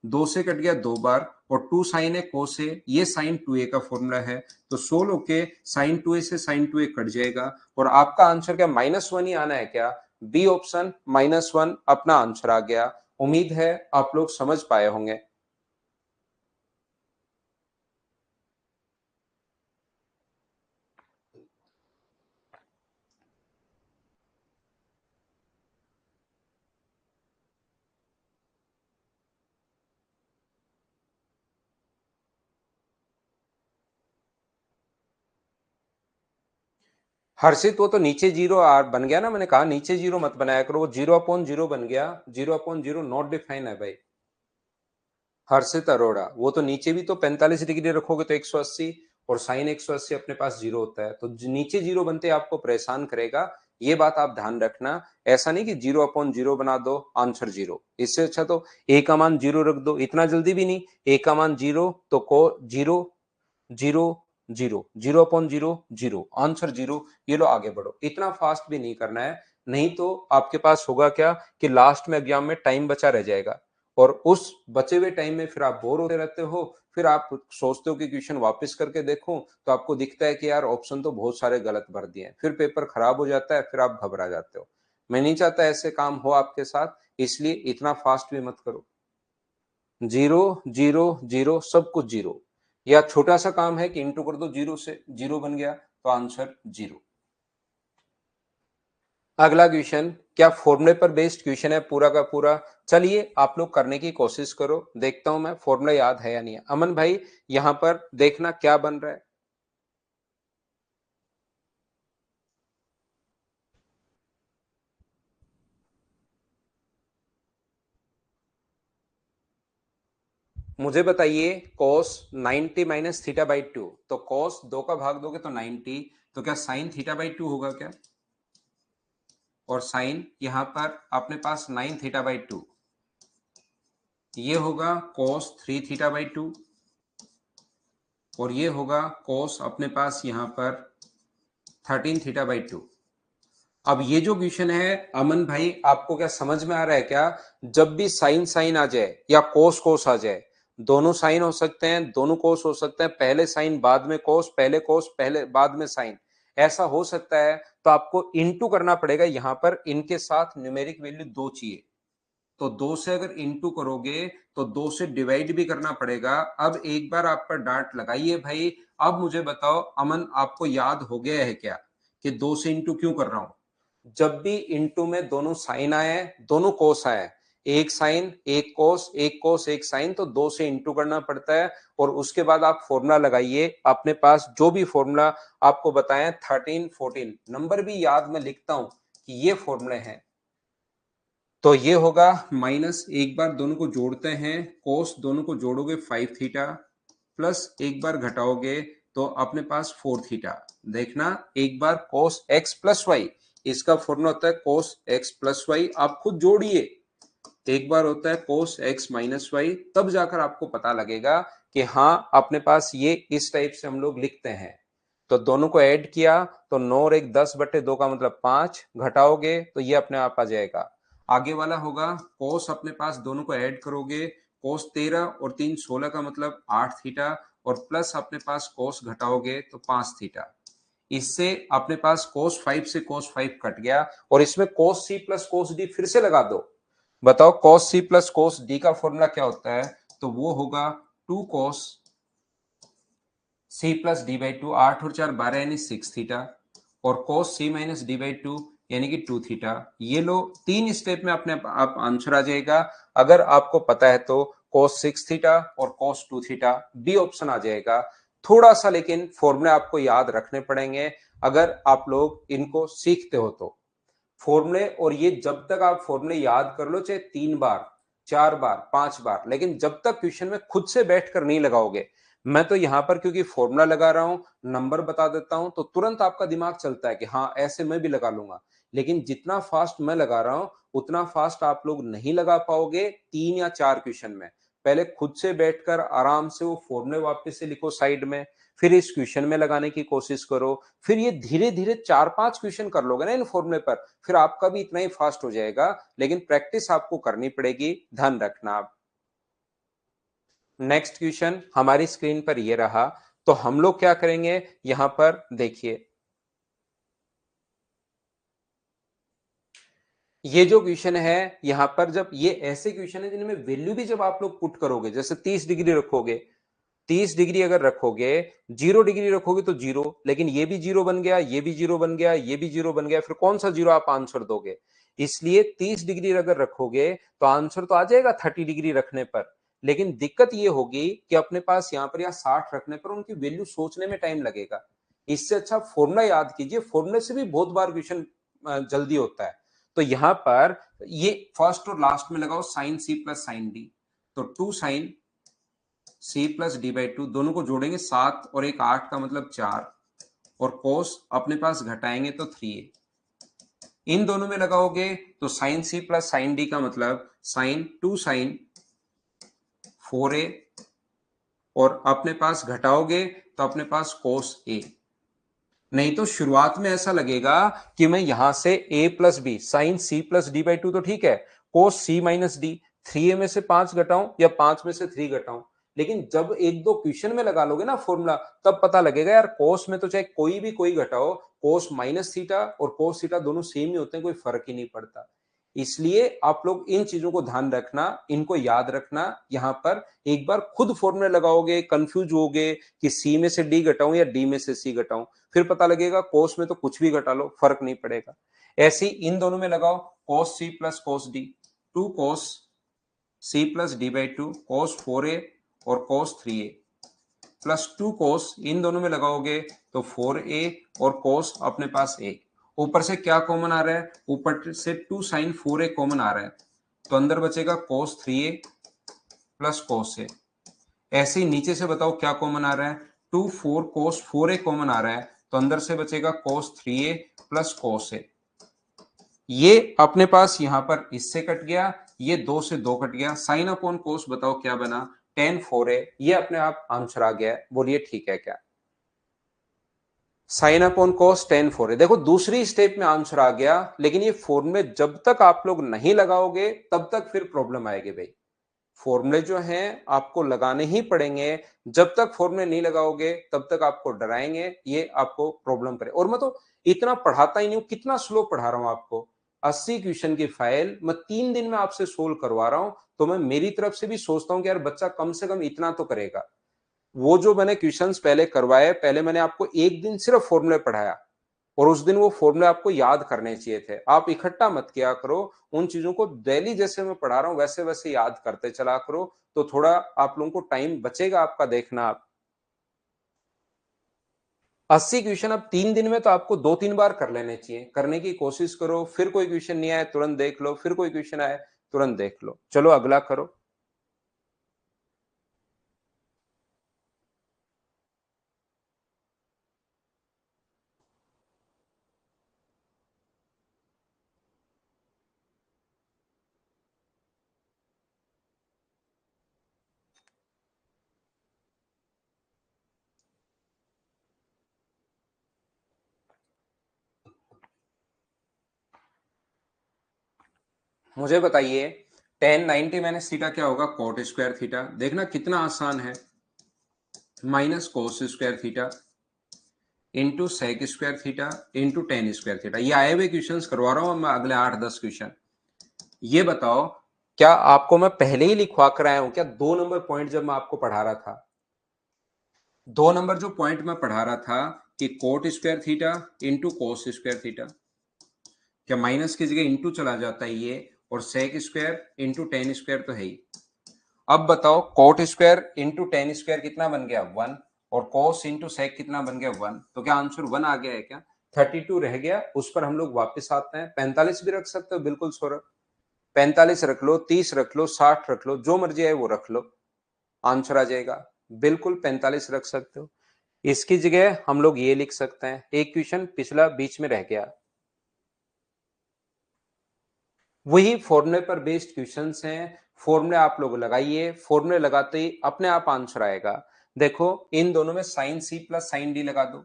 दो से कट गया दो बार, और 2 साइन ए कोस ए, ये साइन 2a का फॉर्मूला है। तो सोल्व होके साइन 2a से साइन 2a कट जाएगा, और आपका आंसर क्या -1 ही आना है क्या? बी ऑप्शन -1 अपना आंसर आ गया। उम्मीद है आप लोग समझ पाए होंगे। हर्षित वो तो नीचे जीरो आर बन गया ना, मैंने कहा नीचे जीरो मत बनाया करो, वो 0/0 बन गया। 0/0 नॉट डिफाइन है भाई। हर्षित अरोड़ा, वो तो नीचे भी तो 45 डिग्री रखोगे तो 180, और साइन 180 अपने पास जीरो होता है, तो नीचे जीरो बनते आपको परेशान करेगा। ये बात आप ध्यान रखना। ऐसा नहीं कि 0/0 बना दो आंसर जीरो, इससे अच्छा तो ए का मान जीरो रख दो, इतना जल्दी भी नहीं। ए का मान जीरो तो को zero, zero, zero, 0/0, zero, answer zero. ये लो आगे बढ़ो, इतना फास्ट भी नहीं करना है। नहीं तो आपके पास होगा क्या कि लास्ट में एग्जाम में टाइम बचा रह जाएगा, और उस बचे हुए टाइम में फिर आप बोर होते रहते हो। फिर आप सोचते हो कि क्वेश्चन वापस करके देखूं, तो आपको दिखता है कि यार ऑप्शन तो बहुत सारे गलत भर दिए हैं, फिर पेपर खराब हो जाता है, फिर आप घबरा जाते हो। मैं नहीं चाहता ऐसे काम हो आपके साथ, इसलिए इतना फास्ट भी मत करो। जीरो जीरो जीरो सब कुछ जीरो, या छोटा सा काम है कि इंटू कर दो जीरो से, जीरो बन गया तो आंसर जीरो। अगला क्वेश्चन, क्या फॉर्मूले पर बेस्ड क्वेश्चन है पूरा का पूरा। चलिए आप लोग करने की कोशिश करो, देखता हूं मैं फॉर्मूला याद है या नहीं है। अमन भाई यहां पर देखना क्या बन रहा है। मुझे बताइए cos 90 minus theta by two, तो cos 2 का भाग दोगे तो 90, तो क्या साइन थीटा बाई टू होगा क्या, और साइन यहां पर अपने पास 9 थीटा बाई टू, ये होगा cos 3 थीटा बाई टू, और ये होगा cos अपने पास यहां पर 13 थीटा बाई टू। अब ये जो क्वेश्चन है अमन भाई, आपको क्या समझ में आ रहा है क्या, जब भी साइन साइन आ जाए या कोस कोस आ जाए, दोनों साइन हो सकते हैं, दोनों कोस हो सकते हैं, पहले साइन बाद में कोस, पहले कोस पहले बाद में साइन, ऐसा हो सकता है, तो आपको इनटू करना पड़ेगा। यहां पर इनके साथ न्यूमेरिक वैल्यू दो चाहिए, तो दो से अगर इनटू करोगे तो दो से डिवाइड भी करना पड़ेगा। अब एक बार आप पर डांट लगाइए भाई, अब मुझे बताओ अमन, आपको याद हो गया है क्या कि दो से इंटू क्यों कर रहा हूं। जब भी इंटू में दोनों साइन आए, दोनों कोस आए, एक साइन एक कोस, एक कोस एक साइन, तो दो से इंटू करना पड़ता है। और उसके बाद आप फॉर्मूला लगाइए, अपने पास जो भी फॉर्मूला आपको बताएं, 13 14 नंबर भी याद में लिखता हूं कि ये फॉर्मूले हैं। तो ये होगा माइनस, एक बार दोनों को जोड़ते हैं, कोस दोनों को जोड़ोगे 5 थीटा, प्लस एक बार घटाओगे तो अपने पास 4 थीटा। देखना एक बार कोस एक्स प्लस वाई, इसका फॉर्मूला होता है कोस एक्स प्लस वाई, आप खुद जोड़िए। एक बार होता है कोस एक्स माइनस वाई, तब जाकर आपको पता लगेगा कि हाँ अपने पास ये इस टाइप से हम लोग लिखते हैं। तो दोनों को ऐड किया तो 9 और 1 10/2 का मतलब 5, घटाओगे तो ये अपने आप आ जाएगा। आगे वाला होगा कोस, अपने पास दोनों को ऐड करोगे, कोस 13 और 3 16 का मतलब 8 थीटा, और प्लस अपने पास कोस घटाओगे तो 5 थीटा। इससे अपने पास कोस 5 से कोस 5 कट गया, और इसमें cos C plus cos D फिर से लगा दो। बताओ cos C plus cos D का फॉर्मूला क्या होता है, तो वो होगा 2 cos C plus D by two, 8 और 4 12 यानी 6 थीटा, और cos C minus D by two यानी कि 2 थीटा। ये लो, तीन स्टेप में अपने आप आंसर आ जाएगा। अगर आपको पता है तो कोस 6 थीटा और कोस 2 थीटा बी ऑप्शन आ जाएगा। थोड़ा सा लेकिन फॉर्मूले आपको याद रखने पड़ेंगे, अगर आप लोग इनको सीखते हो तो। फॉर्मूले, और ये जब तक आप फॉर्मूले याद कर लो, चाहे 3 बार 4 बार 5 बार, लेकिन जब तक क्वेश्चन में खुद से बैठकर नहीं लगाओगे, मैं तो यहां पर क्योंकि फॉर्मूला लगा रहा हूं, नंबर बता देता हूं, तो तुरंत आपका दिमाग चलता है कि हाँ ऐसे मैं भी लगा लूंगा। लेकिन जितना फास्ट मैं लगा रहा हूं, उतना फास्ट आप लोग नहीं लगा पाओगे 3 या 4 क्वेश्चन में। पहले खुद से बैठकर आराम से वो फॉर्मूले वापस से लिखो साइड में, फिर इस क्वेश्चन में लगाने की कोशिश करो, फिर ये धीरे धीरे 4 5 क्वेश्चन कर लोगे ना इन फॉर्मूले पर, फिर आपका भी इतना ही फास्ट हो जाएगा। लेकिन प्रैक्टिस आपको करनी पड़ेगी, ध्यान रखना आप। नेक्स्ट क्वेश्चन हमारी स्क्रीन पर ये रहा, तो हम लोग क्या करेंगे यहां पर देखिए, ये जो क्वेश्चन है यहां पर, जब ये ऐसे क्वेश्चन है जिनमें वैल्यू भी जब आप लोग पुट करोगे, जैसे 30 डिग्री रखोगे, 30 डिग्री अगर रखोगे, 0 डिग्री रखोगे तो जीरो, लेकिन ये भी जीरो बन गया, ये भी जीरो बन गया, ये भी जीरो बन गया, फिर कौन सा जीरो आप आंसर दोगे। इसलिए 30 डिग्री अगर रखोगे तो आंसर तो आ जाएगा 30 डिग्री रखने पर, लेकिन दिक्कत ये होगी कि अपने पास यहाँ पर या 60 रखने पर उनकी वैल्यू सोचने में टाइम लगेगा। इससे अच्छा फॉर्मूला याद कीजिए, फॉर्मूले से भी बहुत बार क्वेश्चन जल्दी होता है। तो यहां पर ये फर्स्ट और लास्ट में लगाओ sine C plus sine D, तो 2 sine C plus D by two, दोनों को जोड़ेंगे 7 और 1 8 का मतलब 4, और कोस अपने पास घटाएंगे तो 3a, इन दोनों में लगाओगे तो sine C plus sine D का मतलब साइन 2 साइन 4a, और अपने पास घटाओगे तो अपने पास कोस a। नहीं तो शुरुआत में ऐसा लगेगा कि मैं यहां से a plus B sine C plus D by two तो ठीक है, कोस सी माइनस डी, 3a में से 5 घटाऊं या 5 में से 3 घटाऊं। लेकिन जब एक दो क्वेश्चन में लगा लोगे ना फॉर्मूला, तब पता लगेगा यार कोस में तो चाहे कोई भी कोई घटाओ, कोस माइनस थीटा और कोस थीटा दोनों सेम ही होते हैं, कोई फर्क ही नहीं पड़ता। इसलिए आप लोग इन चीजों को ध्यान रखना, इनको याद रखना। यहां पर एक बार खुद फॉर्मूले लगाओगे, कंफ्यूज होगे कि सी में से डी घटाऊं या डी में से सी घटाऊं, फिर पता लगेगा कोस में तो कुछ भी घटा लो, फर्क नहीं पड़ेगा। ऐसे ही इन दोनों में लगाओ, cos C plus cos D, 2 cos C plus D by 2, cos 4a और कोस 3a प्लस 2 कोस, इन दोनों में लगाओगे तो 4a और कोस अपने पास a। ऊपर से क्या कॉमन आ रहा है, ऊपर से 2 साइन 4a कॉमन आ रहा है, तो अंदर बचेगा कोस 3a प्लस कोस a। ऐसे ही नीचे से बताओ क्या कॉमन आ रहा है, 2 4 कोस 4a कॉमन आ रहा है, तो अंदर से बचेगा कोस 3a प्लस कोस a। ये अपने पास यहां पर इससे कट गया, ये 2 से 2 कट गया, साइन अपॉन कोस बताओ क्या बना, tan 4a। ये अपने आप आंसर आ गया है, बोलिए ठीक है क्या। साइन अपॉन कोस tan 4a, देखो दूसरी स्टेप में आंसर आ गया, लेकिन ये फॉर्मूले जब तक आप लोग नहीं लगाओगे तब तक फिर प्रॉब्लम आएगी भाई। फॉर्मूले जो हैं आपको लगाने ही पड़ेंगे, जब तक फॉर्मूले नहीं लगाओगे तब तक आपको डराएंगे, ये आपको प्रॉब्लम करे। और मैं तो इतना पढ़ाता ही नहीं हूं, कितना स्लो पढ़ा रहा हूं आपको। 80 क्वेश्चन की फाइल मैं 3 दिन में आपसे सोल्व करवा रहा हूं, तो मैं मेरी तरफ से भी सोचता हूं कि यार बच्चा कम से कम इतना तो करेगा। वो जो मैंने क्वेश्चंस पहले करवाए, पहले मैंने आपको एक दिन सिर्फ फॉर्मूले पढ़ाया, और उस दिन वो फॉर्मूले आपको याद करने चाहिए थे। आप इकट्ठा मत किया करो, उन चीजों को डेली जैसे मैं पढ़ा रहा हूं वैसे वैसे याद करते चला करो, तो थोड़ा आप लोगों को टाइम बचेगा आपका। देखना आप 80 क्वेश्चन अब 3 दिन में तो आपको 2-3 बार कर लेने चाहिए, करने की कोशिश करो। फिर कोई क्वेश्चन नहीं आए तुरंत देख लो, फिर कोई क्वेश्चन आए तुरंत देख लो। चलो अगला करो। मुझे बताइए tan 90 माइनस थीटा क्या होगा, कॉट स्क्वायर थीटा। देखना कितना आसान है, minus cos square theta into sec square theta into tan square theta. ये आए हुए क्वेश्चंस करवा रहा हूं मैं, अगले 8-10 क्वेश्चन। ये बताओ क्या आपको मैं पहले ही लिखवा कर आया हूं क्या 2 नंबर पॉइंट, जब मैं आपको पढ़ा रहा था 2 नंबर जो पॉइंट मैं पढ़ा रहा था कि cot square theta into cos square theta, क्या माइनस की जगह इंटू चला जाता है ये, और sec square into tan square तो है ही। अब बताओ cot square into tan square कितना बन गया 1, और कोस इंटू सेक कितना बन गया 1, तो क्या आंसर 1 आ गया है क्या। 32 रह गया, उस पर हम लोग वापस आते हैं। 45 भी रख सकते हो, बिल्कुल सौरभ, 45 रख लो, 30 रख लो, 60 रख लो, जो मर्जी है वो रख लो, आंसर आ जाएगा। बिल्कुल 45 रख सकते हो। इसकी जगह हम लोग ये लिख सकते हैं, एक क्वेश्चन पिछला बीच में रह गया। वही फॉर्मूले पर बेस्ड क्वेश्चंस हैं, फॉर्मूले आप लोग लगाइए, फॉर्मूले लगाते ही अपने आप आंसर आएगा। देखो इन दोनों में sine C plus sine D लगा दो,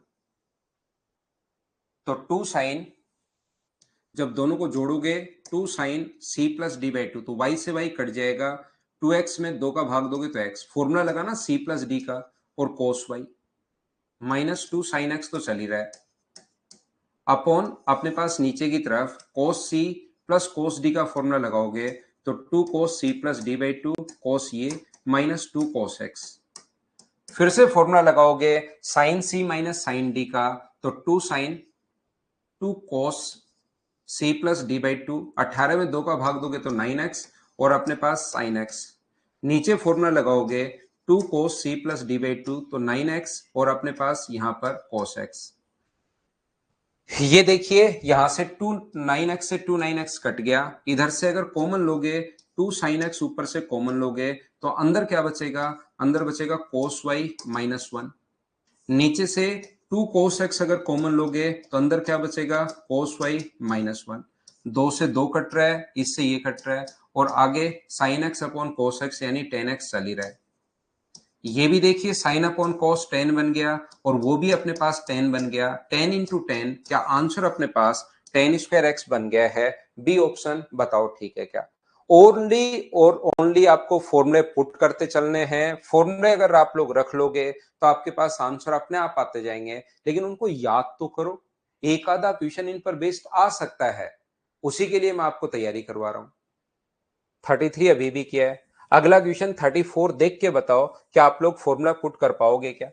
तो 2 साइन, जब दोनों को जोड़ोगे 2 sine C plus D by 2, तो y से y कट जाएगा, 2x में 2 का भाग दोगे तो x, फॉर्मूला लगा ना सी प्लस डी का, और कोस y माइनस 2 साइन x तो चल ही रहा है, अपॉन अपने पास नीचे की तरफ cos C plus cos D का फॉर्मूला लगाओगे तो 2 cos C plus D by 2 cos ये माइनस 2 कोस एक्स। फिर से फॉर्मूला लगाओगे sine C minus sine D का, तो 2 sine 2 cos C plus D by 2, 18 में 2 का भाग दोगे तो 9x, और अपने पास साइन एक्स। नीचे फॉर्मूला लगाओगे 2 cos C plus D by 2, तो 9x, और अपने पास यहां पर कोस एक्स। ये देखिए यहां से 2 9x से 2 9x कट गया, इधर से अगर कॉमन लोगे 2 sin x ऊपर से कॉमन लोगे तो अंदर क्या बचेगा, अंदर बचेगा cos y माइनस 1। नीचे से 2 cos x अगर कॉमन लोगे तो अंदर क्या बचेगा cos y माइनस 1। 2 से 2 कट रहा है, इससे ये कट रहा है, और आगे sin x upon cos x यानी tan x चल ही रहा है। ये भी देखिए साइन अपॉन कॉस 10 बन गया, और वो भी अपने पास 10 बन गया, 10 इंटू 10, क्या आंसर अपने पास टेन स्क्वायर एक्स बन गया है। बी ऑप्शन बताओ ठीक है क्या। ओनली और ओनली आपको फॉर्मूले पुट करते चलने हैं, फॉर्मूले अगर आप लोग रख लोगे तो आपके पास आंसर अपने आप आते जाएंगे, लेकिन उनको याद तो करो। एक आधा क्वेश्चन इन पर बेस्ड आ सकता है, उसी के लिए मैं आपको तैयारी करवा रहा हूं। 33 अभी भी किया है। अगला क्वेश्चन 34 देख के बताओ क्या आप लोग फॉर्मूला पुट कर पाओगे क्या।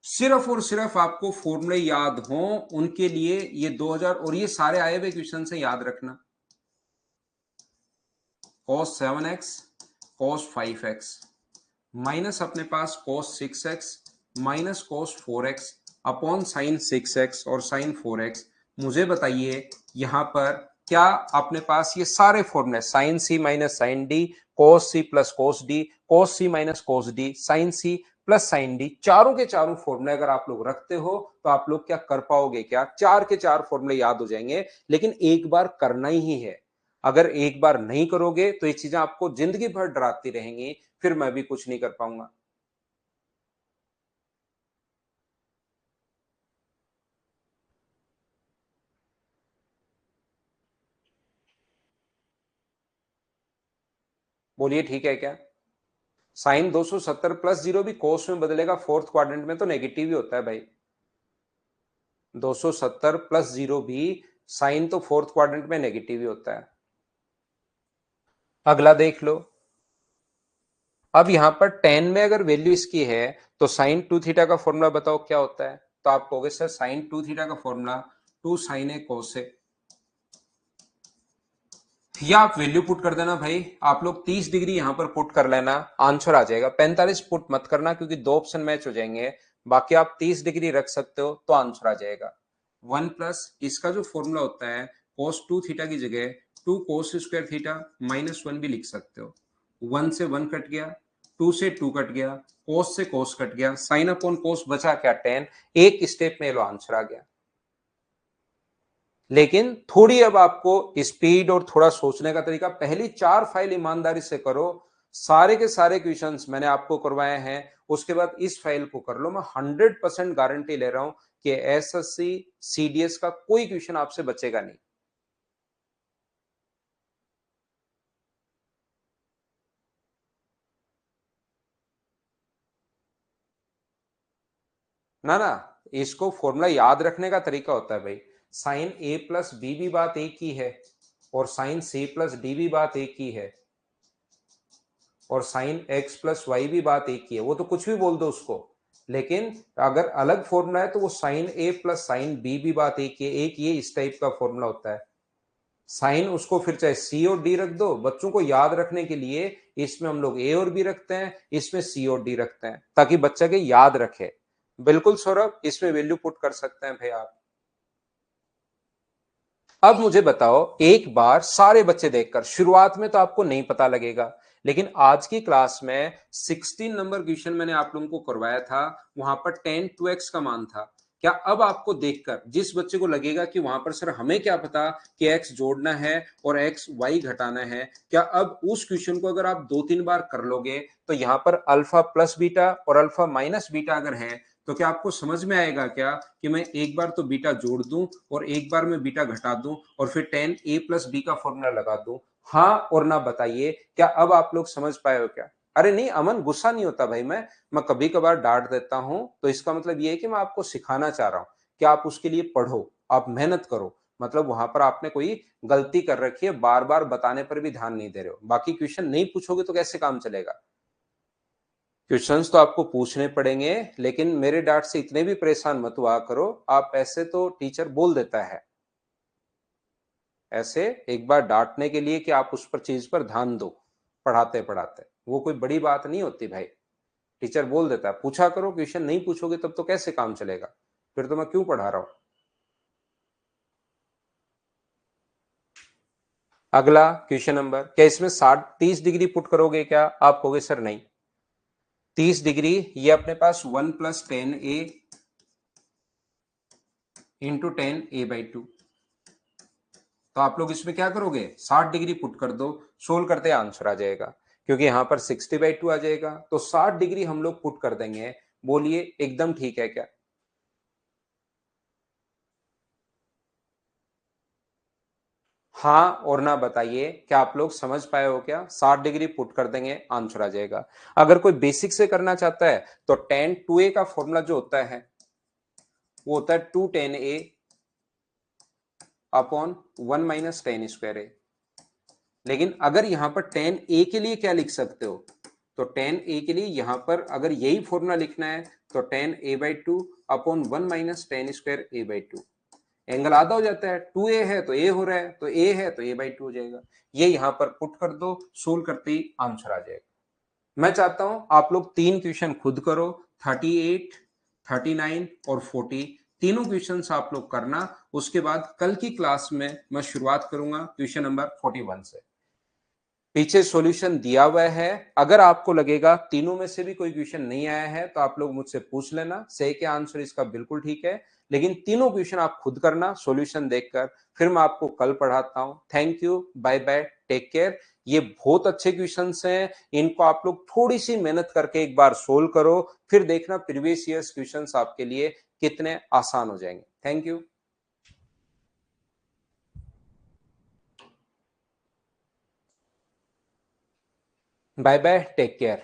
सिर्फ और सिर्फ आपको फॉर्मूले याद हों उनके लिए ये 2000 और ये सारे आए हुए क्वेश्चन से याद रखना। cos 7x cos 5x minus अपने पास cos 6x minus cos 4x upon sine 6x और साइन 4x। मुझे बताइए यहां पर क्या अपने पास ये सारे फॉर्मूले sine C minus sine D, cos C plus cos D, cos C minus cos D, sine C plus sine D, चारों के चारों फॉर्मूले अगर आप लोग रखते हो तो आप लोग क्या कर पाओगे क्या, चार के चार फॉर्मूले याद हो जाएंगे। लेकिन एक बार करना ही है, अगर एक बार नहीं करोगे तो ये चीजें आपको जिंदगी भर डराती रहेंगी, फिर मैं भी कुछ नहीं कर पाऊंगा। बोलिए ठीक है क्या। साइन 270 प्लस जीरो भी कोस में बदलेगा, फोर्थ क्वाड्रेंट में तो नेगेटिव ही होता है भाई। 270 प्लस जीरो भी साइन तो फोर्थ क्वाड्रेंट में नेगेटिव ही होता है। अगला देख लो। अब यहां पर टेन में अगर वैल्यू इसकी है तो साइन 2 थीटा का फॉर्मूला बताओ क्या होता है। तो आप कहोगे सर साइन 2 थीटा का फॉर्मूला 2 साइन ए कोस ए, या आप वैल्यू पुट कर देना भाई। आप लोग 30 डिग्री यहां पर पुट कर लेना, आंसर आ जाएगा। 45 पुट मत करना क्योंकि दो ऑप्शन मैच हो जाएंगे। बाकी आप 30 डिग्री रख सकते हो तो आंसर आ जाएगा। 1 प्लस इसका जो फॉर्मूला होता है cos 2 थीटा की जगह 2 cos स्क्वायर थीटा माइनस 1 भी लिख सकते हो। 1 से 1 कट गया, 2 से 2 कट गया, cos से cos कट गया, साइन अपॉन cos बचा क्या 10। एक स्टेप में लो आंसर आ गया। लेकिन थोड़ी अब आपको स्पीड और थोड़ा सोचने का तरीका, पहली चार फाइल ईमानदारी से करो। सारे के सारे क्वेश्चंस मैंने आपको करवाए हैं, उसके बाद इस फाइल को कर लो। मैं 100% गारंटी ले रहा हूं कि एसएससी सीडीएस का कोई क्वेश्चन आपसे बचेगा नहीं। ना ना, इसको फॉर्मूला याद रखने का तरीका होता है भाई। साइन ए प्लस बी भी बात एक ही है, और साइन सी प्लस डी भी बात एक ही है, और साइन एक्स प्लस वाई भी बात एक ही है। वो तो कुछ भी बोल दो उसको, लेकिन अगर अलग फॉर्मूला है तो वो साइन ए प्लस साइन बी भी बात एक ही है। एक ये इस टाइप का फॉर्मूला होता है। साइन उसको फिर चाहे सी और डी रख दो, बच्चों को याद रखने के लिए इसमें हम लोग ए और बी रखते हैं, इसमें सी और डी रखते हैं ताकि बच्चा के याद रखे। बिल्कुल सौरभ, इसमें वैल्यू पुट कर सकते हैं भाई आप। अब मुझे बताओ एक बार सारे बच्चे देखकर, शुरुआत में तो आपको नहीं पता लगेगा, लेकिन आज की क्लास में 16 नंबर क्वेश्चन मैंने आप लोगों को करवाया था, वहां पर 10 2x का मान था। क्या अब आपको देखकर जिस बच्चे को लगेगा कि वहां पर सर हमें क्या पता कि x जोड़ना है और x y घटाना है, क्या अब उस क्वेश्चन को अगर आप 2-3 बार कर लोगे तो यहां पर अल्फा प्लस बीटा और अल्फा माइनस बीटा अगर है तो क्या आपको समझ में आएगा क्या कि मैं एक बार तो बीटा जोड़ दूं और एक बार मैं बीटा घटा दूं और फिर 10 a प्लस बी का फॉर्मूला लगा दूं। हाँ और ना बताइए क्या अब आप लोग समझ पाए हो क्या। अरे नहीं अमन, गुस्सा नहीं होता भाई, मैं कभी कभार डांट देता हूं तो इसका मतलब ये है कि मैं आपको सिखाना चाह रहा हूं कि आप उसके लिए पढ़ो, आप मेहनत करो। मतलब वहां पर आपने कोई गलती कर रखी है, बार बार बताने पर भी ध्यान नहीं दे रहे हो। बाकी क्वेश्चन नहीं पूछोगे तो कैसे काम चलेगा। क्वेश्चंस तो आपको पूछने पड़ेंगे, लेकिन मेरे डांट से इतने भी परेशान मत हुआ करो। आप ऐसे तो टीचर बोल देता है, ऐसे एक बार डांटने के लिए कि आप उस पर चीज पर ध्यान दो पढ़ाते पढ़ाते, वो कोई बड़ी बात नहीं होती भाई। टीचर बोल देता है पूछा करो, क्वेश्चन नहीं पूछोगे तब तो कैसे काम चलेगा, फिर तो मैं क्यों पढ़ा रहा हूं। अगला क्वेश्चन नंबर, क्या इसमें 30 डिग्री पुट करोगे क्या। आप कहोगे सर नहीं। 30 डिग्री ये अपने पास 1 प्लस 10a इंटू 10a/2। तो आप लोग इसमें क्या करोगे, 60 डिग्री पुट कर दो, सोल्व करते आंसर आ जाएगा। क्योंकि यहां पर 60/2 आ जाएगा तो 60 डिग्री हम लोग पुट कर देंगे। बोलिए एकदम ठीक है क्या। हाँ और ना बताइए क्या आप लोग समझ पाए हो क्या। 60 डिग्री पुट कर देंगे आंसर आ जाएगा। अगर कोई बेसिक से करना चाहता है तो 10 2a का फॉर्मूला जो होता है वो होता है 2 10a upon 1 minus ten square A. लेकिन अगर यहां पर टेन ए के लिए क्या लिख सकते हो, तो टेन ए के लिए यहां पर अगर यही फॉर्मूला लिखना है तो ten A by two upon 1 minus ten square A by two. Angle आधा हो जाता है, 2a है तो a हो रहा है, तो a है तो a बाई टू हो जाएगा। ये यहां पर पुट कर दो, सोल्व करते ही आंसर आ जाएगा। मैं चाहता हूं आप लोग 3 क्वेश्चन खुद करो, 38, 39 और 40 तीनों क्वेश्चन आप लोग करना। उसके बाद कल की क्लास में मैं शुरुआत करूंगा क्वेश्चन नंबर 41 से। पीछे सॉल्यूशन दिया हुआ है, अगर आपको लगेगा तीनों में से भी कोई क्वेश्चन नहीं आया है तो आप लोग मुझसे पूछ लेना, सही के आंसर इसका बिल्कुल ठीक है। लेकिन तीनों क्वेश्चन आप खुद करना सॉल्यूशन देखकर, फिर मैं आपको कल पढ़ाता हूं। Thank you, bye bye, take care. ये बहुत अच्छे क्वेश्चंस हैं, इनको आप लोग थोड़ी सी मेहनत करके एक बार सोल्व करो, फिर देखना प्रीवियस ईयर्स क्वेश्चंस आपके लिए कितने आसान हो जाएंगे। Thank you, bye bye, take care.